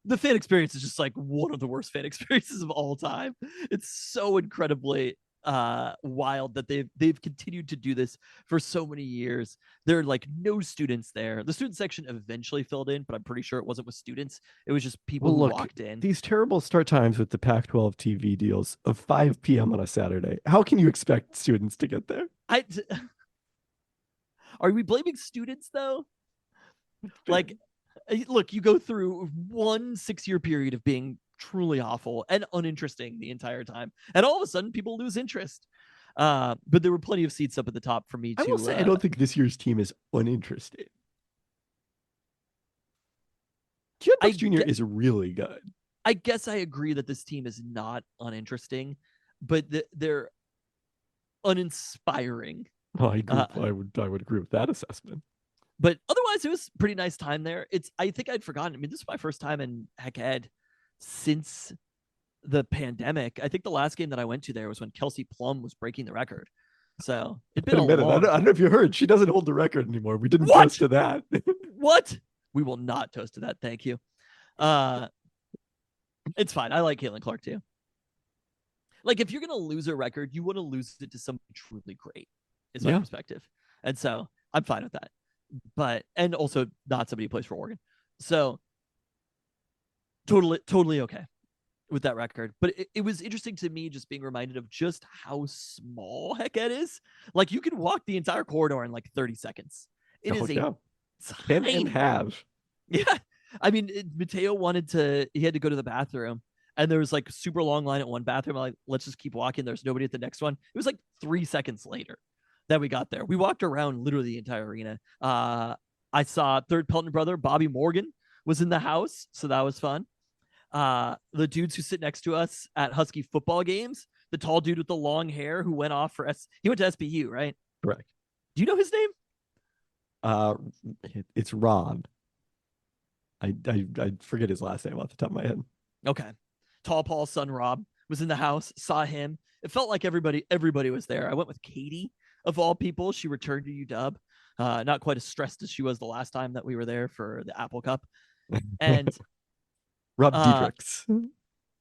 S3: The fan experience is just like one of the worst fan experiences of all time. It's so incredibly wild that they've continued to do this for so many years. There are like no students there. The student section eventually filled in, but I'm pretty sure it wasn't with students. It was just people who walked in.
S2: These terrible start times with the Pac-12 TV deals of 5 p.m. on a Saturday. How can you expect students to get there?
S3: Are we blaming students though? Like, look, you go through 1 6-year period of being truly awful and uninteresting the entire time, and all of a sudden people lose interest. But there were plenty of seats up at the top for me to.
S2: I will say I don't think this year's team is uninteresting. Kyrgios Jr. is really good.
S3: I guess I agree that this team is not uninteresting, but they're uninspiring.
S2: Oh, I would agree with that assessment.
S3: But otherwise, it was a pretty nice time there. I think I'd forgotten. I mean, this is my first time in Heck Ed since the pandemic. I think the last game that I went to there was when Kelsey Plum was breaking the record. So it'd been a minute.
S2: I don't know if you heard. She doesn't hold the record anymore. We didn't toast to that.
S3: What? We will not toast to that. Thank you. It's fine. I like Caitlin Clark too. Like, if you're gonna lose a record, you want to lose it to something truly great. Is my perspective, and so I'm fine with that. But and also not somebody who plays for Oregon, so totally okay with that record. But it was interesting to me just being reminded of just how small Heck Ed is. Like, you can walk the entire corridor in like 30 seconds. It is a
S2: 10 and half.
S3: Yeah. I mean, Mateo he had to go to the bathroom, and there was like super long line at one bathroom. I'm like, let's just keep walking. There's nobody at the next one. It was like 3 seconds later that we got there. We walked around literally the entire arena. I saw third Pelton brother, Bobby Morgan, was in the house. So that was fun. The dudes who sit next to us at Husky football games, the tall dude with the long hair who went off he went to SBU, right?
S2: Correct.
S3: Do you know his name?
S2: It's Rob. I forget his last name off the top of my head.
S3: Okay. Tall Paul's son Rob was in the house, saw him. It felt like everybody was there. I went with Katie, of all people. She returned to UW. Not quite as stressed as she was the last time that we were there for the Apple Cup. And
S2: Rob Dietrichs.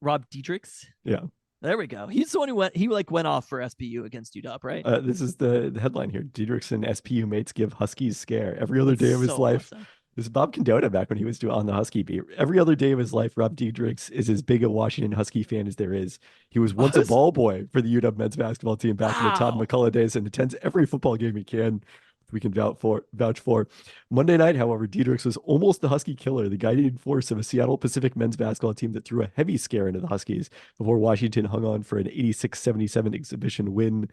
S3: Rob Dietrichs?
S2: Yeah.
S3: There we go. He's the one who went off for SPU against UW, right?
S2: This is the headline here. Diedrichs and SPU mates give Huskies scare. Every other
S3: That's
S2: day of his
S3: so
S2: life.
S3: awesome.
S2: This is Bob Condota back when he was on the Husky beat. Every other day of his life, Rob Diedrichs is as big a Washington Husky fan as there is. He was once a ball boy for the UW men's basketball team back in the Todd
S3: Wow.
S2: McCullough days and attends every football game he can. We can vouch for. Monday night, however, Diedrichs was almost the Husky killer, the guiding force of a Seattle Pacific men's basketball team that threw a heavy scare into the Huskies before Washington hung on for an 86-77 exhibition win.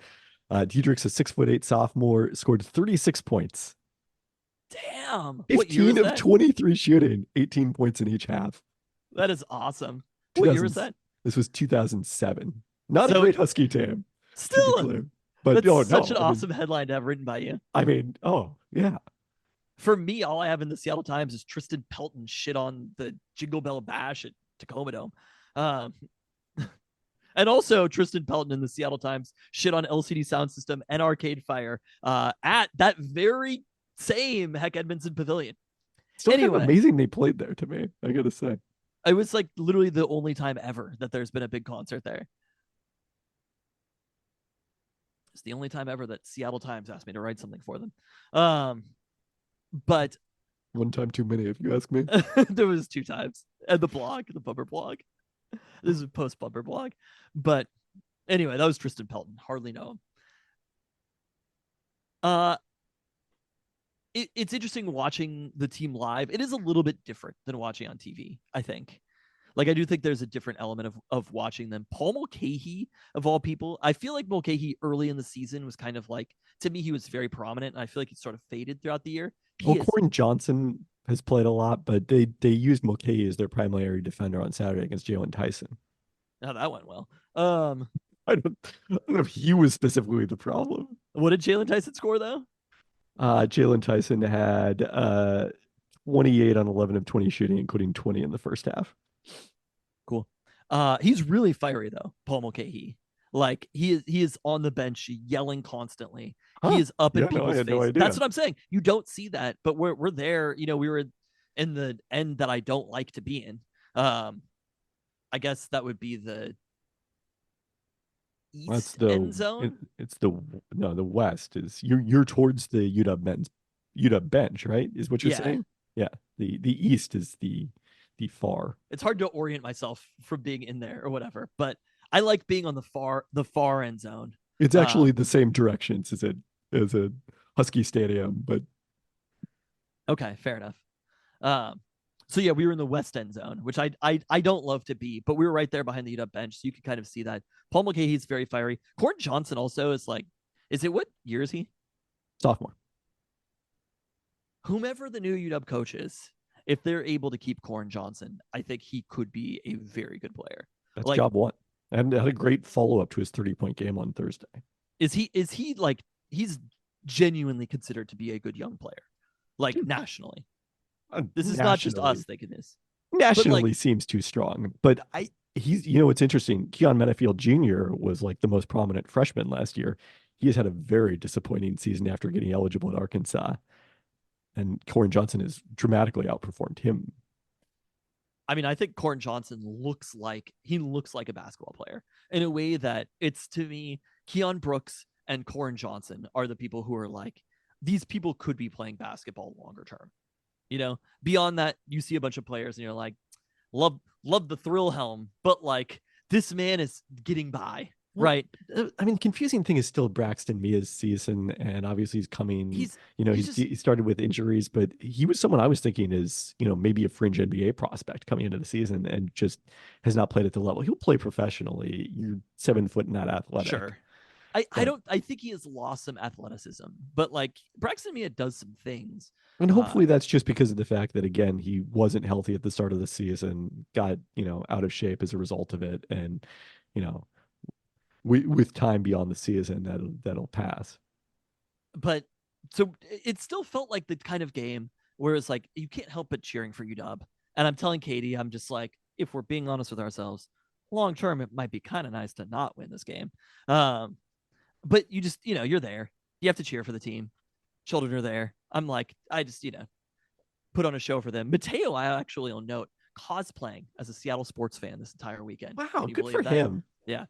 S2: Diedrichs, a 6'8" sophomore, scored 36 points.
S3: Damn.
S2: 15 of 23 shooting, 18 points in each half.
S3: That is awesome. What year was that?
S2: This was 2007. Not a great Husky team.
S3: Still,
S2: but
S3: that's such an awesome headline to have written by you.
S2: I mean, oh, yeah.
S3: For me, all I have in the Seattle Times is Tristan Pelton shit on the Jingle Bell Bash at Tacoma Dome. And also Tristan Pelton in the Seattle Times shit on LCD Sound System and Arcade Fire at that very same Heck Edmondson Pavilion.
S2: Still kind of amazing they played there to me, I gotta say.
S3: It was like literally the only time ever that there's been a big concert there. It's the only time ever that Seattle Times asked me to write something for them. But
S2: one time too many, if you ask me.
S3: There was 2 times. And the Bumper blog. This is a post Bumper blog. But anyway, that was Tristan Pelton. Hardly know him. It's interesting watching the team live. It is a little bit different than watching on TV, I think. Like, I do think there's a different element of watching them. Paul Mulcahy, of all people, I feel like Mulcahy early in the season was kind of like, to me, he was very prominent, and I feel like he sort of faded throughout the year.
S2: Corin Johnson has played a lot, but they used Mulcahy as their primary defender on Saturday against Jalen Tyson.
S3: Now that went well.
S2: I don't know if he was specifically the problem.
S3: What did Jalen Tyson score, though?
S2: Jalen Tyson had 28 on 11 of 20 shooting, including 20 in the first half.
S3: Cool. He's really fiery, though, Paul Mulcahy. Like, he is on the bench yelling constantly. He is up in people's face. No, that's what I'm saying. You don't see that, but we're there. You know, we were in the end that I don't like to be in. I guess that would be the east end zone.
S2: It's the west is you're towards the UW bench, right? Is what you're saying? Yeah. The east is the far.
S3: It's hard to orient myself from being in there or whatever, but I like being on the far end zone.
S2: It's actually the same directions as a Husky stadium, but
S3: okay, fair enough. So yeah, we were in the west end zone, which I don't love to be, but we were right there behind the UW bench, so you could kind of see that. Paul Mulcahy is very fiery. Corin Johnson also is like, what year is he?
S2: Sophomore.
S3: Whomever the new UW coach is, if they're able to keep Corin Johnson, I think he could be a very good player.
S2: That's job one. And had a great follow-up to his 30-point game on Thursday.
S3: Is he like, he's genuinely considered to be a good young player, like nationally? This is not just us thinking this.
S2: Nationally seems too strong, but he's, what's interesting, Keon Menafield Jr. was like the most prominent freshman last year. He has had a very disappointing season after getting eligible at Arkansas. And Corin Johnson has dramatically outperformed him.
S3: I mean, I think Corin Johnson looks like a basketball player in a way that it's, to me, Keon Brooks and Corin Johnson are the people who are like, these people could be playing basketball longer term. Beyond that, you see a bunch of players and you're like, love the thrill helm, but like, this man is getting by, right?
S2: I mean, confusing thing is still Braxton Mia's season, and obviously he's coming. He started with injuries, but he was someone I was thinking is maybe a fringe NBA prospect coming into the season, and just has not played at the level. He'll play professionally. You're 7 foot and not athletic.
S3: Sure. I think he has lost some athleticism, but like Braxton Mia does some things.
S2: And hopefully that's just because of the fact that, again, he wasn't healthy at the start of the season, got, out of shape as a result of it. And, with time beyond the season, that'll pass.
S3: But so it still felt like the kind of game where it's like, you can't help but cheering for UW. And I'm telling Katie, I'm just like, if we're being honest with ourselves, long term, it might be kind of nice to not win this game. But you just, you're there. You have to cheer for the team. Children are there. I'm like, I just, put on a show for them. Mateo, I actually will note, cosplaying as a Seattle sports fan this entire weekend.
S2: Wow, good for him.
S3: Yeah.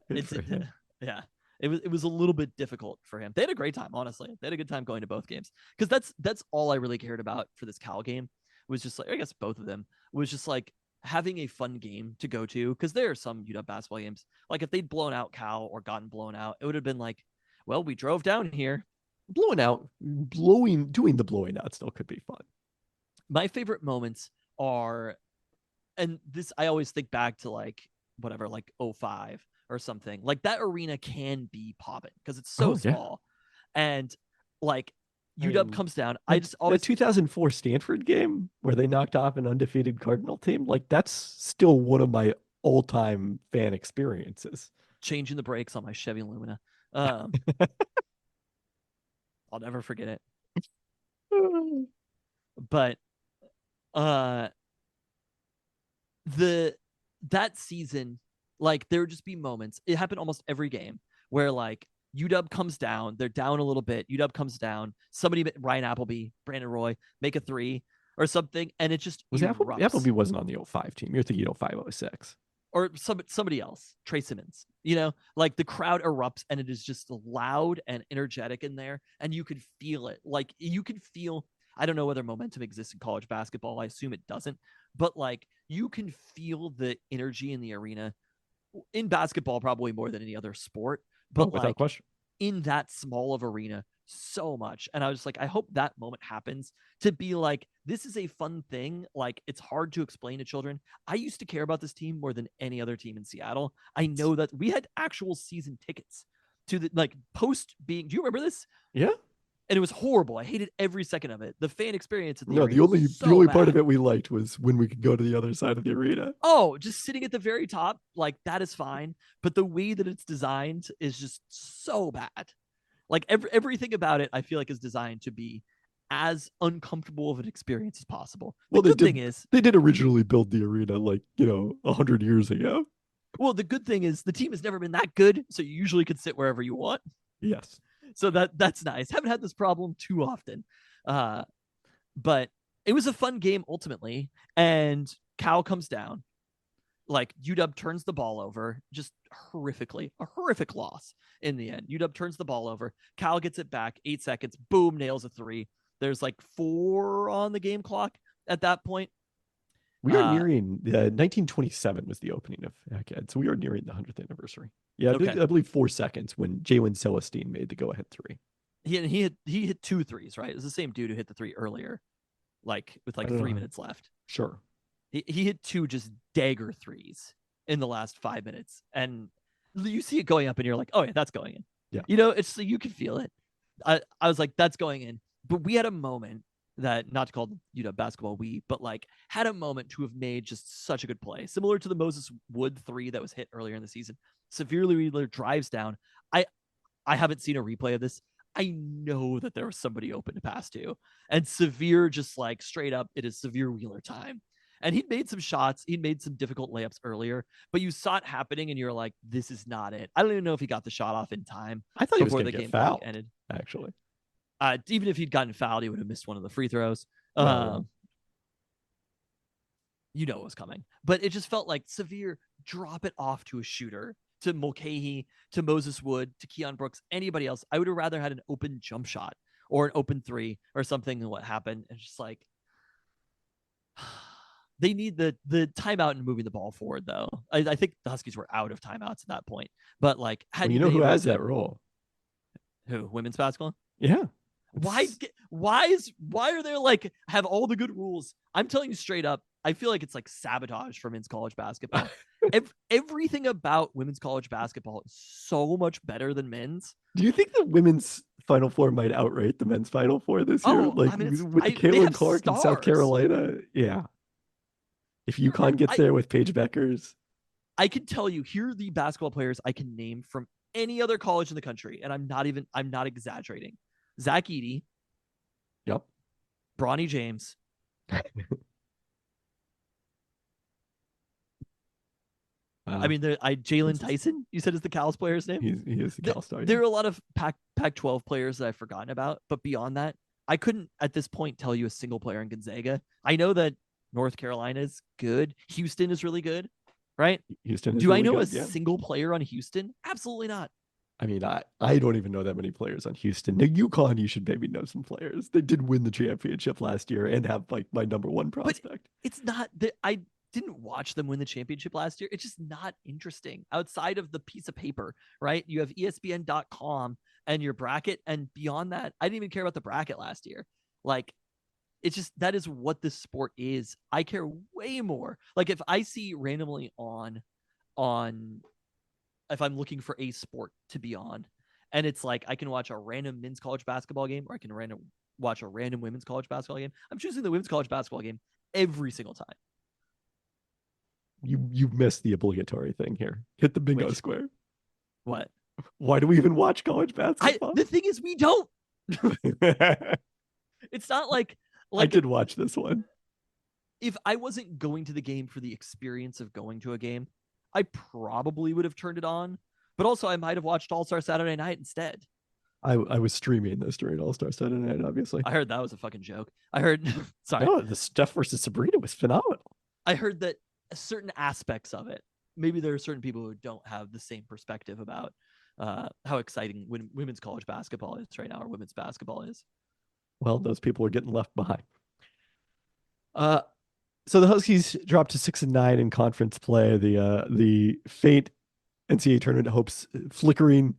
S2: Good
S3: It's
S2: for him.
S3: yeah. It was a little bit difficult for him. They had a great time, honestly. They had a good time going to both games because that's all I really cared about for this Cal game was just like I guess both of them was just like having a fun game to go to because there are some UW basketball games like if they'd blown out Cal or gotten blown out, it would have been like, well, we drove down here.
S2: Doing the blowing out still could be fun.
S3: My favorite moments are, and this I always think back to like whatever, like '05 or something. Like that arena can be popping because it's so
S2: Oh, yeah.
S3: small. And like
S2: I
S3: UW
S2: mean,
S3: comes down. I just
S2: The
S3: always
S2: 2004 Stanford game where they knocked off an undefeated Cardinal team, like that's still one of my all-time fan experiences.
S3: changing the brakes on my Chevy Lumina. Um, I'll never forget it. But uh the that season, like there would just be moments. It happened almost every game where like UW comes down, they're down a little bit. UW comes down, somebody, Ryan Appleby, Brandon Roy, make a three or something, and it just
S2: Was
S3: erupts.
S2: Appleby wasn't on the '05 team. You're thinking '05, '06.
S3: Or somebody else, Trey Simmons. Like the crowd erupts and it is just loud and energetic in there, and you could feel it. Like you could feel. I don't know whether momentum exists in college basketball. I assume it doesn't, but like you can feel the energy in the arena in basketball probably more than any other sport. But
S2: Without
S3: like
S2: question.
S3: in that small of arena so much. And I was like, I hope that moment happens to be like, this is a fun thing. Like, it's hard to explain to children. I used to care about this team more than any other team in Seattle. I know that we had actual season tickets to the like post being. Do you remember this?
S2: Yeah.
S3: And it was horrible. I hated every second of it. The fan experience at the
S2: No,
S3: arena was
S2: the only part
S3: bad.
S2: of it we liked was when we could go to the other side of the arena.
S3: Oh, just sitting at the very top, like that is fine. But the way that it's designed is just so bad. Like everything about it, I feel like is designed to be as uncomfortable of an experience as possible. The good thing is,
S2: they did originally build the arena like 100 years ago.
S3: well, the good thing is the team has never been that good, so you usually can sit wherever you want.
S2: Yes.
S3: So that's nice. Haven't had this problem too often, but it was a fun game ultimately. And Cal comes down. Like UW turns the ball over just horrifically, a horrific loss in the end. UW turns the ball over. Cal gets it back, 8 seconds, boom, nails a three. There's like 4 on the game clock at that point.
S2: We are nearing 1927 was the opening of Hackhead, so we are nearing the 100th anniversary. Yeah,
S3: Okay.
S2: I believe 4 seconds when Jalen Celestine made the go-ahead three.
S3: He hit 2 threes, right? It was the same dude who hit the three earlier, like with like 3 minutes left.
S2: Sure.
S3: He hit 2 just dagger threes in the last 5 minutes, and you see it going up, and you're like, oh yeah, that's going in.
S2: Yeah.
S3: It's so you can feel it. I was like, that's going in. But we had a moment that, not to call basketball but like had a moment to have made just such a good play, similar to the Moses Wood three that was hit earlier in the season. Severely Wheeler drives down. I haven't seen a replay of this. I know that there was somebody open to pass to, and Severe just like straight up, it is Severe Wheeler time. And he'd made some shots. He'd made some difficult layups earlier, but you saw it happening, and you're like, "This is not it." I don't even know if he got the shot off in time.
S2: I thought he was
S3: before
S2: going
S3: the
S2: to get
S3: game clock
S2: fouled.
S3: ended.
S2: Actually,
S3: even if he'd gotten fouled, he would have missed one of the free throws.
S2: Well.
S3: You know it was coming, but it just felt like Severe drop it off to a shooter, to Mulcahy, to Moses Wood, to Keon Brooks, anybody else. I would have rather had an open jump shot or an open three or something than what happened. It's just like they need the timeout and moving the ball forward, though. I think the Huskies were out of timeouts at that point, but like,
S2: Well, you know who has that role?
S3: Who? Women's basketball?
S2: Yeah.
S3: Why are there like have all the good rules? I'm telling you straight up, I feel like it's like sabotage for men's college basketball. Everything about women's college basketball is so much better than men's.
S2: Do you think the women's Final Four might outrate the men's Final Four this year? Like, I mean, with Caitlin Clark in South Carolina? Yeah. If UConn gets there with Paige Beckers.
S3: I can tell you, here are the basketball players I can name from any other college in the country, and I'm not exaggerating. Zach Edey.
S2: Yep.
S3: Bronny James. I mean, Jalen Tyson, you said is the Cal's player's name?
S2: He is the Cal star.
S3: There are a lot of Pac-12 players that I've forgotten about, but beyond that, I couldn't at this point tell you a single player in Gonzaga. I know that North Carolina is good. Houston is really good. right?
S2: Houston is
S3: Do I
S2: really
S3: know a
S2: good. Yeah.
S3: single player on Houston? Absolutely not.
S2: I mean, I don't even know that many players on Houston. Now, UConn, you should maybe know some players. They did win the championship last year and have like my number one
S3: But
S2: prospect.
S3: it's not that I didn't watch them win the championship last year. It's just not interesting outside of the piece of paper, right? You have ESPN.com and your bracket, and beyond that, I didn't even care about the bracket last year. Like, it's just that is what this sport is. I care way more. Like, if I see randomly on if I'm looking for a sport to be on, and it's like I can watch a random men's college basketball game or I can watch a random women's college basketball game, I'm choosing the women's college basketball game every single time.
S2: You missed the obligatory thing here. Hit the bingo
S3: Which
S2: square.
S3: what?
S2: Why do we even watch college basketball?
S3: The thing is we don't. It's not like
S2: I did watch this one.
S3: If I wasn't going to the game for the experience of going to a game, I probably would have turned it on. But also I might have watched All-Star Saturday Night instead.
S2: I was streaming this during All-Star Saturday Night, obviously.
S3: I heard that was a fucking joke. I heard sorry.
S2: No, the Steph versus Sabrina was phenomenal.
S3: I heard that certain aspects of it, maybe there are certain people who don't have the same perspective about how exciting women's college basketball is right now, or women's basketball is.
S2: Well, those people are getting left behind. So the Huskies dropped to 6-9 in conference play. The faint NCAA tournament hopes flickering.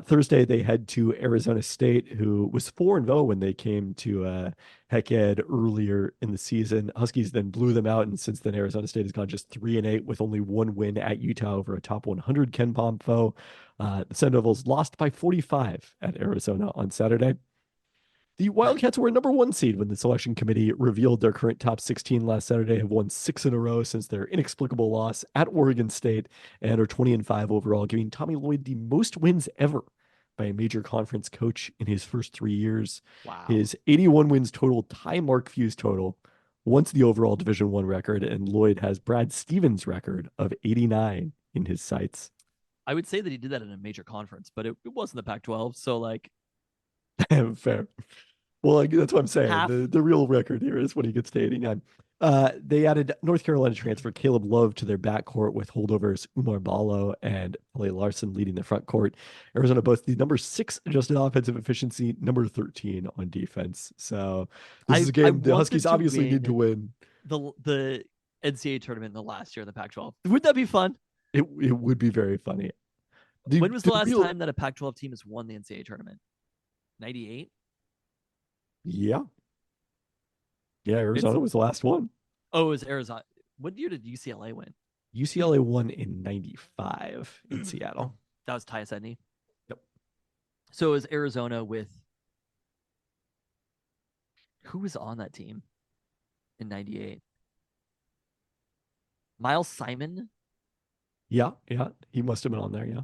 S2: Thursday they head to Arizona State, who was 4-0 when they came to Heck Ed earlier in the season. Huskies then blew them out, and since then Arizona State has gone just 3-8 with only one win at Utah over a top 100 Ken Pom foe. The Sun Devils lost by 45 at Arizona on Saturday. The Wildcats were a number one seed when the selection committee revealed their current top 16 last Saturday, have won 6 in a row since their inexplicable loss at Oregon State, and are 20-5 overall, giving Tommy Lloyd the most wins ever by a major conference coach in his first 3 years.
S3: Wow.
S2: His 81 wins total tie Mark Few's total, once the overall Division I record, and Lloyd has Brad Stevens' record of 89 in his sights.
S3: I would say that he did that in a major conference, but it wasn't the Pac-12, so like
S2: fair. Well, that's what I'm saying. The real record here is when he gets to 89. They added North Carolina transfer Caleb Love to their backcourt with holdovers Umar Ballo and Clay Larson leading the front court. Arizona boasts the number 6 adjusted offensive efficiency, number 13 on defense. So this is a game the Huskies obviously need to win.
S3: The NCAA tournament in the last year in the Pac-12. Would that be fun?
S2: It would be very funny.
S3: When was the last time that a Pac-12 team has won the NCAA tournament? 98?
S2: Yeah. Yeah, Arizona was the last one.
S3: Oh, it was Arizona. What year did UCLA win?
S2: UCLA won in 95 in Seattle.
S3: That was Tyus Edney?
S2: Yep.
S3: So it was Arizona with... Who was on that team in 98? Miles Simon?
S2: Yeah. He must have been on there, yeah.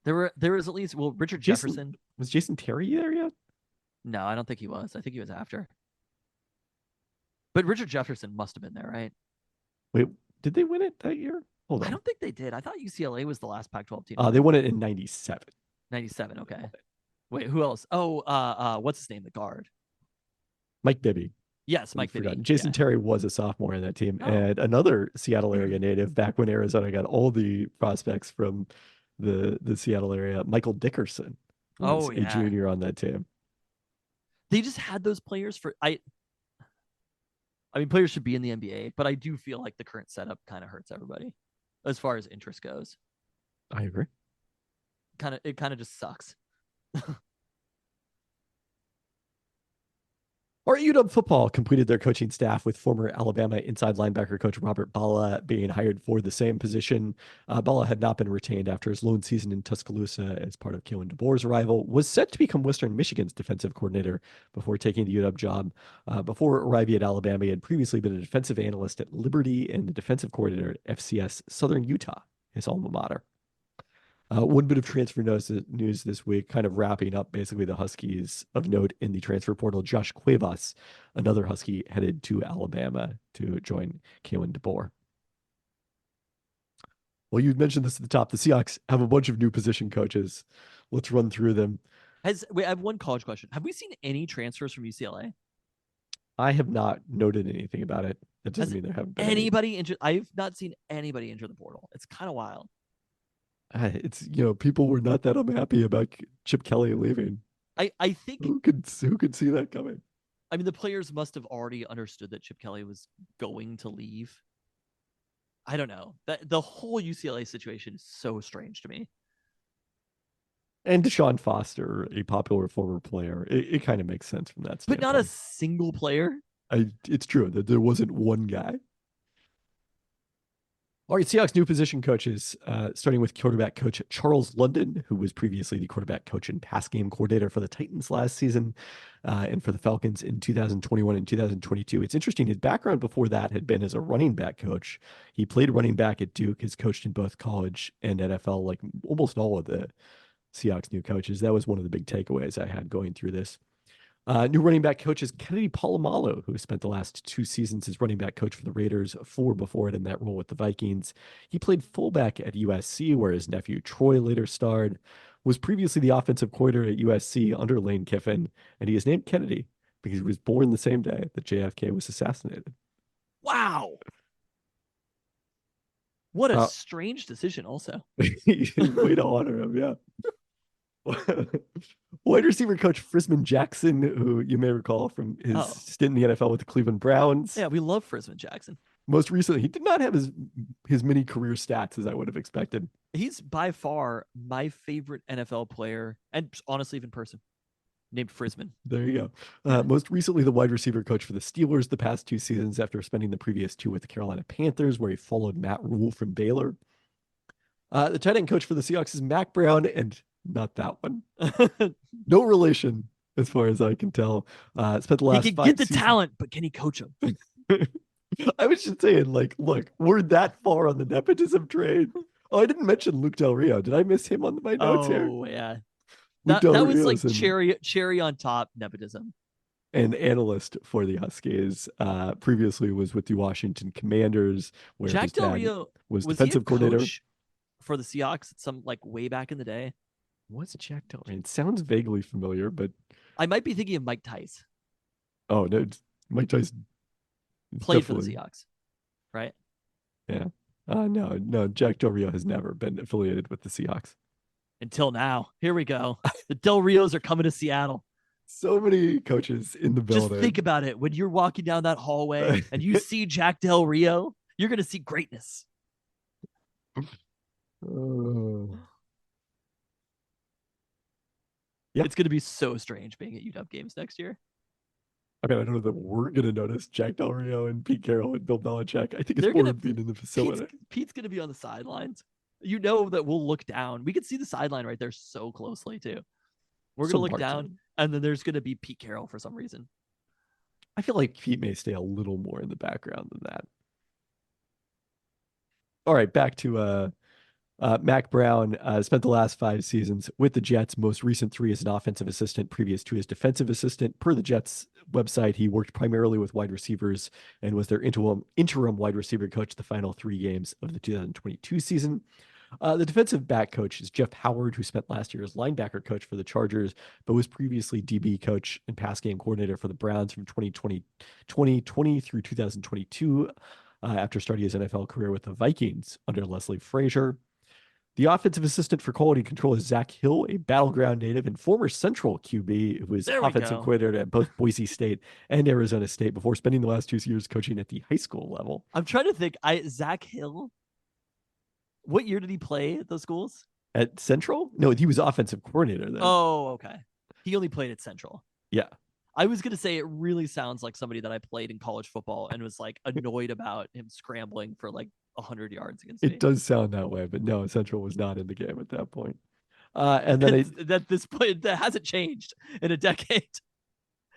S3: There was at least... Well, Richard Jefferson.
S2: Was Jason Terry there yet?
S3: No, I don't think he was. I think he was after. But Richard Jefferson must have been there, right?
S2: Wait, did they win it that year? Hold on.
S3: I don't think they did. I thought UCLA was the last Pac-12 team.
S2: They won it in 97.
S3: 97, okay. Wait, who else? Oh, what's his name? The guard.
S2: Mike Bibby.
S3: Yes, Mike Bibby.
S2: Jason Terry was a sophomore in that team. Oh. And another Seattle area native back when Arizona got all the prospects from the Seattle area, Michael Dickerson was a junior on that team.
S3: They just had those players for I mean, players should be in the NBA, but I do feel like the current setup kind of hurts everybody as far as interest goes.
S2: I agree.
S3: It kind of just sucks.
S2: Our UW football completed their coaching staff with former Alabama inside linebacker coach Robert Balla being hired for the same position. Balla had not been retained after his lone season in Tuscaloosa as part of Kalen DeBoer's arrival, was set to become Western Michigan's defensive coordinator before taking the UW job. Before arriving at Alabama, he had previously been a defensive analyst at Liberty and the defensive coordinator at FCS Southern Utah, his alma mater. One bit of transfer news this week, kind of wrapping up basically the Huskies of note in the transfer portal. Josh Cuevas, another Husky, headed to Alabama to join Kalen DeBoer. Well, you mentioned this at the top. The Seahawks have a bunch of new position coaches. Let's run through them.
S3: I have one college question. Have we seen any transfers from UCLA?
S2: I have not noted anything about it. That doesn't
S3: Has
S2: mean there haven't been any.
S3: anybody injured? I've not seen anybody enter the portal. It's kind of wild.
S2: It's people were not that unhappy about Chip Kelly leaving.
S3: I think
S2: Who could see that coming?
S3: I mean the players must have already understood that Chip Kelly was going to leave. I don't know. That the whole UCLA situation is so strange to me.
S2: And Deshaun Foster, a popular former player, it kind of makes sense from that
S3: But
S2: standpoint.
S3: not a single player.
S2: It's true that there wasn't one guy. All right, Seahawks new position coaches, starting with quarterback coach Charles London, who was previously the quarterback coach and pass game coordinator for the Titans last season and for the Falcons in 2021 and 2022. It's interesting. His background before that had been as a running back coach. He played running back at Duke, has coached in both college and NFL, like almost all of the Seahawks new coaches. That was one of the big takeaways I had going through this. New running back coach is Kennedy Polamalu, who spent the last 2 seasons as running back coach for the Raiders, 4 before it in that role with the Vikings. He played fullback at USC, where his nephew Troy later starred, was previously the offensive coordinator at USC under Lane Kiffin, and he is named Kennedy because he was born the same day that JFK was assassinated.
S3: Wow. What a strange decision also.
S2: Way to honor him, yeah. Wide receiver coach Frisman Jackson, who you may recall from his stint in the NFL with the Cleveland Browns.
S3: Yeah, we love Frisman Jackson.
S2: Most recently, he did not have his many career stats as I would have expected.
S3: He's by far my favorite NFL player, and honestly, even person, named Frisman.
S2: There you go. Most recently, the wide receiver coach for the Steelers the past 2 seasons after spending the previous 2 with the Carolina Panthers, where he followed Matt Rule from Baylor. The tight end coach for the Seahawks is Mac Brown, and not that one. No relation, as far as I can tell. Spent the last
S3: he can
S2: 5
S3: get the
S2: seasons...
S3: talent, but can he coach him?
S2: I was just saying, look, we're that far on the nepotism train. Oh, I didn't mention Luke Del Rio. Did I miss him on my notes here?
S3: Oh, yeah.
S2: Luke
S3: That
S2: Del
S3: was
S2: Rio's
S3: like cherry on top nepotism.
S2: An analyst for the Huskies. Previously was with the Washington Commanders, where
S3: Jack
S2: his
S3: Del
S2: dad
S3: Rio
S2: was defensive coordinator
S3: for the Seahawks. Some like way back in the day.
S2: What's Jack Del Rio? It sounds vaguely familiar, but
S3: I might be thinking of Mike Tice.
S2: Oh no, Mike Tice
S3: played for the Seahawks, right?
S2: Yeah. No. Jack Del Rio has never been affiliated with the Seahawks
S3: until now. Here we go. The Del Rios are coming to Seattle.
S2: So many coaches in the building.
S3: Just think about it. When you're walking down that hallway and you see Jack Del Rio, you're going to see greatness. Yeah. It's going to be so strange being at UW games next year.
S2: I mean, I don't know that we're going to notice Jack Del Rio and Pete Carroll and Bill Belichick. I think it's more of being in the facility.
S3: Pete's going to be on the sidelines. You know that we'll look down. We can see the sideline right there so closely, too. We're going to look down, and then there's going to be Pete Carroll for some reason.
S2: I feel like Pete may stay a little more in the background than that. All right, back to Mac Brown. Spent the last 5 seasons with the Jets. Most recent 3 as an offensive assistant, previous 2 as defensive assistant. Per the Jets website, he worked primarily with wide receivers and was their interim wide receiver coach the final 3 games of the 2022 season. The defensive back coach is Jeff Howard, who spent last year as linebacker coach for the Chargers, but was previously DB coach and pass game coordinator for the Browns from 2020 through 2022, after starting his NFL career with the Vikings under Leslie Frazier. The offensive assistant for quality control is Zach Hill, a battleground native and former Central QB who was offensive coordinator at both Boise State and Arizona State before spending the last 2 years coaching at the high school level.
S3: I'm trying to think. Zach Hill, what year did he play at those schools?
S2: At Central? No, he was offensive coordinator then.
S3: Oh, okay. He only played at Central.
S2: Yeah.
S3: I was going to say it really sounds like somebody that I played in college football and was like annoyed about him scrambling for like 100 yards against me.
S2: It does sound that way, but no, Central was not in the game at that point. And then
S3: this point that hasn't changed in a decade.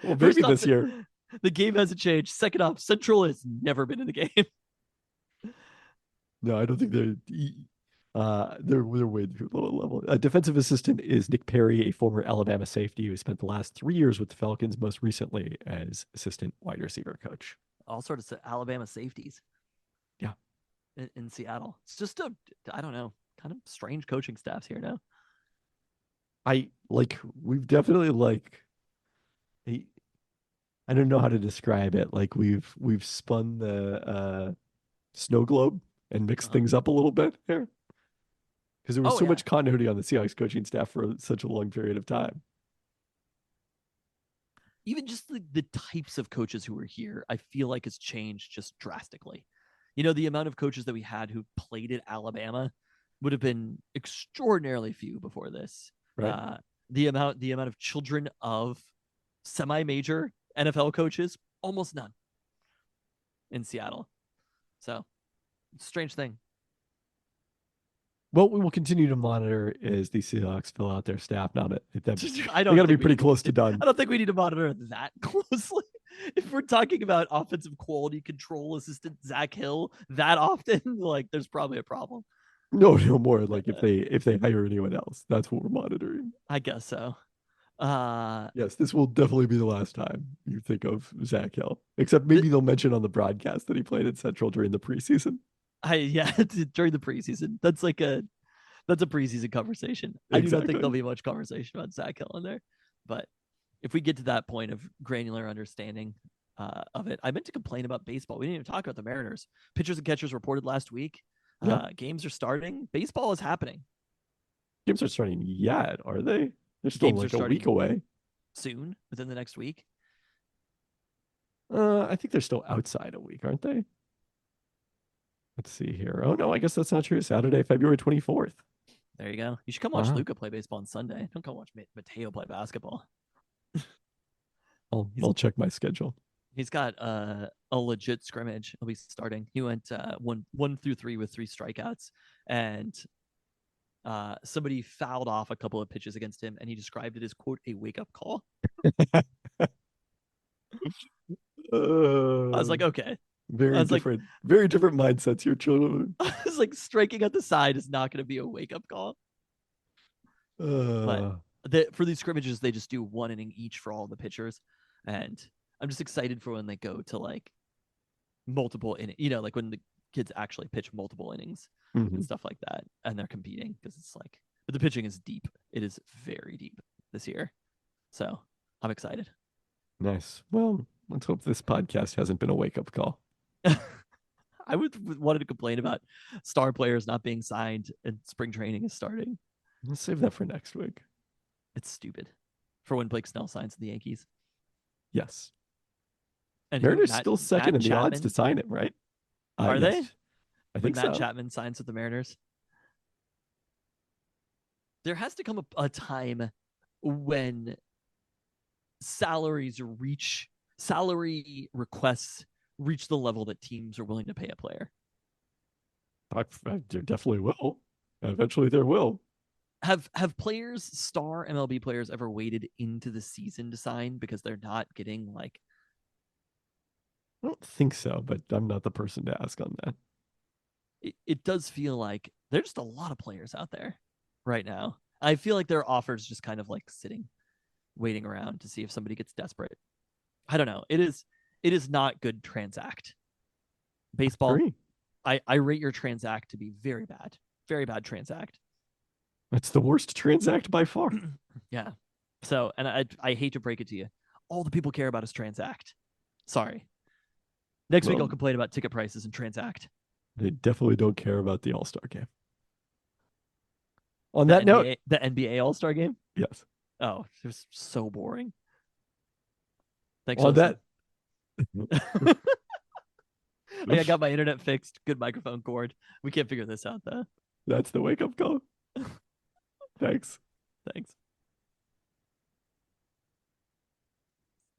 S2: Well, maybe this year.
S3: The game hasn't changed. Second off, Central has never been in the game.
S2: No, I don't think they're way too low level. Defensive assistant is Nick Perry, a former Alabama safety who spent the last 3 years with the Falcons, most recently as assistant wide receiver coach.
S3: All sorts of Alabama safeties.
S2: Yeah.
S3: In Seattle. It's just I don't know, kind of strange coaching staffs here now. We've
S2: definitely I don't know how to describe it. Like we've spun the snow globe and mixed
S3: Uh-huh.
S2: things up a little bit here because there was
S3: Oh
S2: so
S3: yeah.
S2: much continuity on the Seahawks coaching staff for such a long period of time.
S3: Even just the types of coaches who were here, I feel like has changed just drastically. You know, the amount of coaches that we had who played at Alabama would have been extraordinarily few before this.
S2: Right.
S3: Uh, the amount of children of semi-major NFL coaches, almost none in Seattle. So, strange thing.
S2: Well, we will continue to monitor as the Seahawks fill out their staff now that they
S3: I
S2: got
S3: don't
S2: to be
S3: think we
S2: pretty
S3: need
S2: close to done.
S3: I don't think we need to monitor that closely. If we're talking about offensive quality control assistant Zach Hill that often, like there's probably a problem.
S2: No more like if they hire anyone else, that's what we're monitoring.
S3: I guess so.
S2: Yes, this will definitely be the last time you think of Zach Hill. Except maybe they'll mention on the broadcast that he played at Central during the preseason.
S3: yeah, during the preseason. That's a preseason conversation. I do not think
S2: Exactly.
S3: there'll be much conversation about Zach Hill in there. But if we get to that point of granular understanding of it, I meant to complain about baseball. We didn't even talk about the Mariners. Pitchers and catchers reported last week.
S2: Yeah.
S3: Games are starting. Baseball is happening.
S2: Games are starting yet, are they? They're still
S3: Games are
S2: like a week
S3: starting
S2: away.
S3: soon, within the next week.
S2: I think they're still outside a week, aren't they? Let's see here. Oh no, I guess that's not true. Saturday, February 24th.
S3: There you go. You should come watch
S2: Wow.
S3: Luca play baseball on Sunday. Don't come watch Mateo play basketball.
S2: I'll check my schedule.
S3: He's got a legit scrimmage. He'll be starting. He went 1-3 with 3 strikeouts, and somebody fouled off a couple of pitches against him, and he described it as quote a wake up call. I was like, okay.
S2: Very different mindsets here, children.
S3: I was like, striking at the side is not going to be a wake up call. But for these scrimmages, they just do 1 inning each for all the pitchers, and I'm just excited for when they go to like multiple innings. You know, like when the kids actually pitch multiple innings and stuff like that, and they're competing because it's like, but the pitching is deep. It is very deep this year, so I'm excited.
S2: Nice. Well, let's hope this podcast hasn't been a wake up call.
S3: I wanted to complain about star players not being signed and spring training is starting.
S2: Let's save that for next week.
S3: It's stupid. For when Blake Snell signs the Yankees.
S2: Yes.
S3: And
S2: Mariners still second in the
S3: Chapman,
S2: odds to sign him, right?
S3: Are
S2: yes.
S3: they?
S2: I think
S3: Matt
S2: so.
S3: Chapman signs with the Mariners. There has to come a time when salary requests reach the level that teams are willing to pay a player.
S2: There definitely will. Eventually there will.
S3: Have players, star MLB players, ever waited into the season to sign because they're not getting like?
S2: I don't think so, but I'm not the person to ask on that.
S3: It does feel like there's just a lot of players out there right now. I feel like their offers just kind of like sitting, waiting around to see if somebody gets desperate. I don't know. It is not good transact. Baseball. I rate your transact to be very bad. Very bad transact.
S2: That's the worst transact by far.
S3: Yeah. So, and I hate to break it to you. All the people care about is transact. Sorry. Next week I'll complain about ticket prices and transact.
S2: They definitely don't care about the All-Star game. On that note,
S3: the NBA All-Star game?
S2: Yes.
S3: Oh, it was so boring. Thanks
S2: on
S3: for that. I got my internet fixed. Good microphone cord. We can't figure this out though.
S2: That's the wake-up call. Thanks.
S3: Thanks.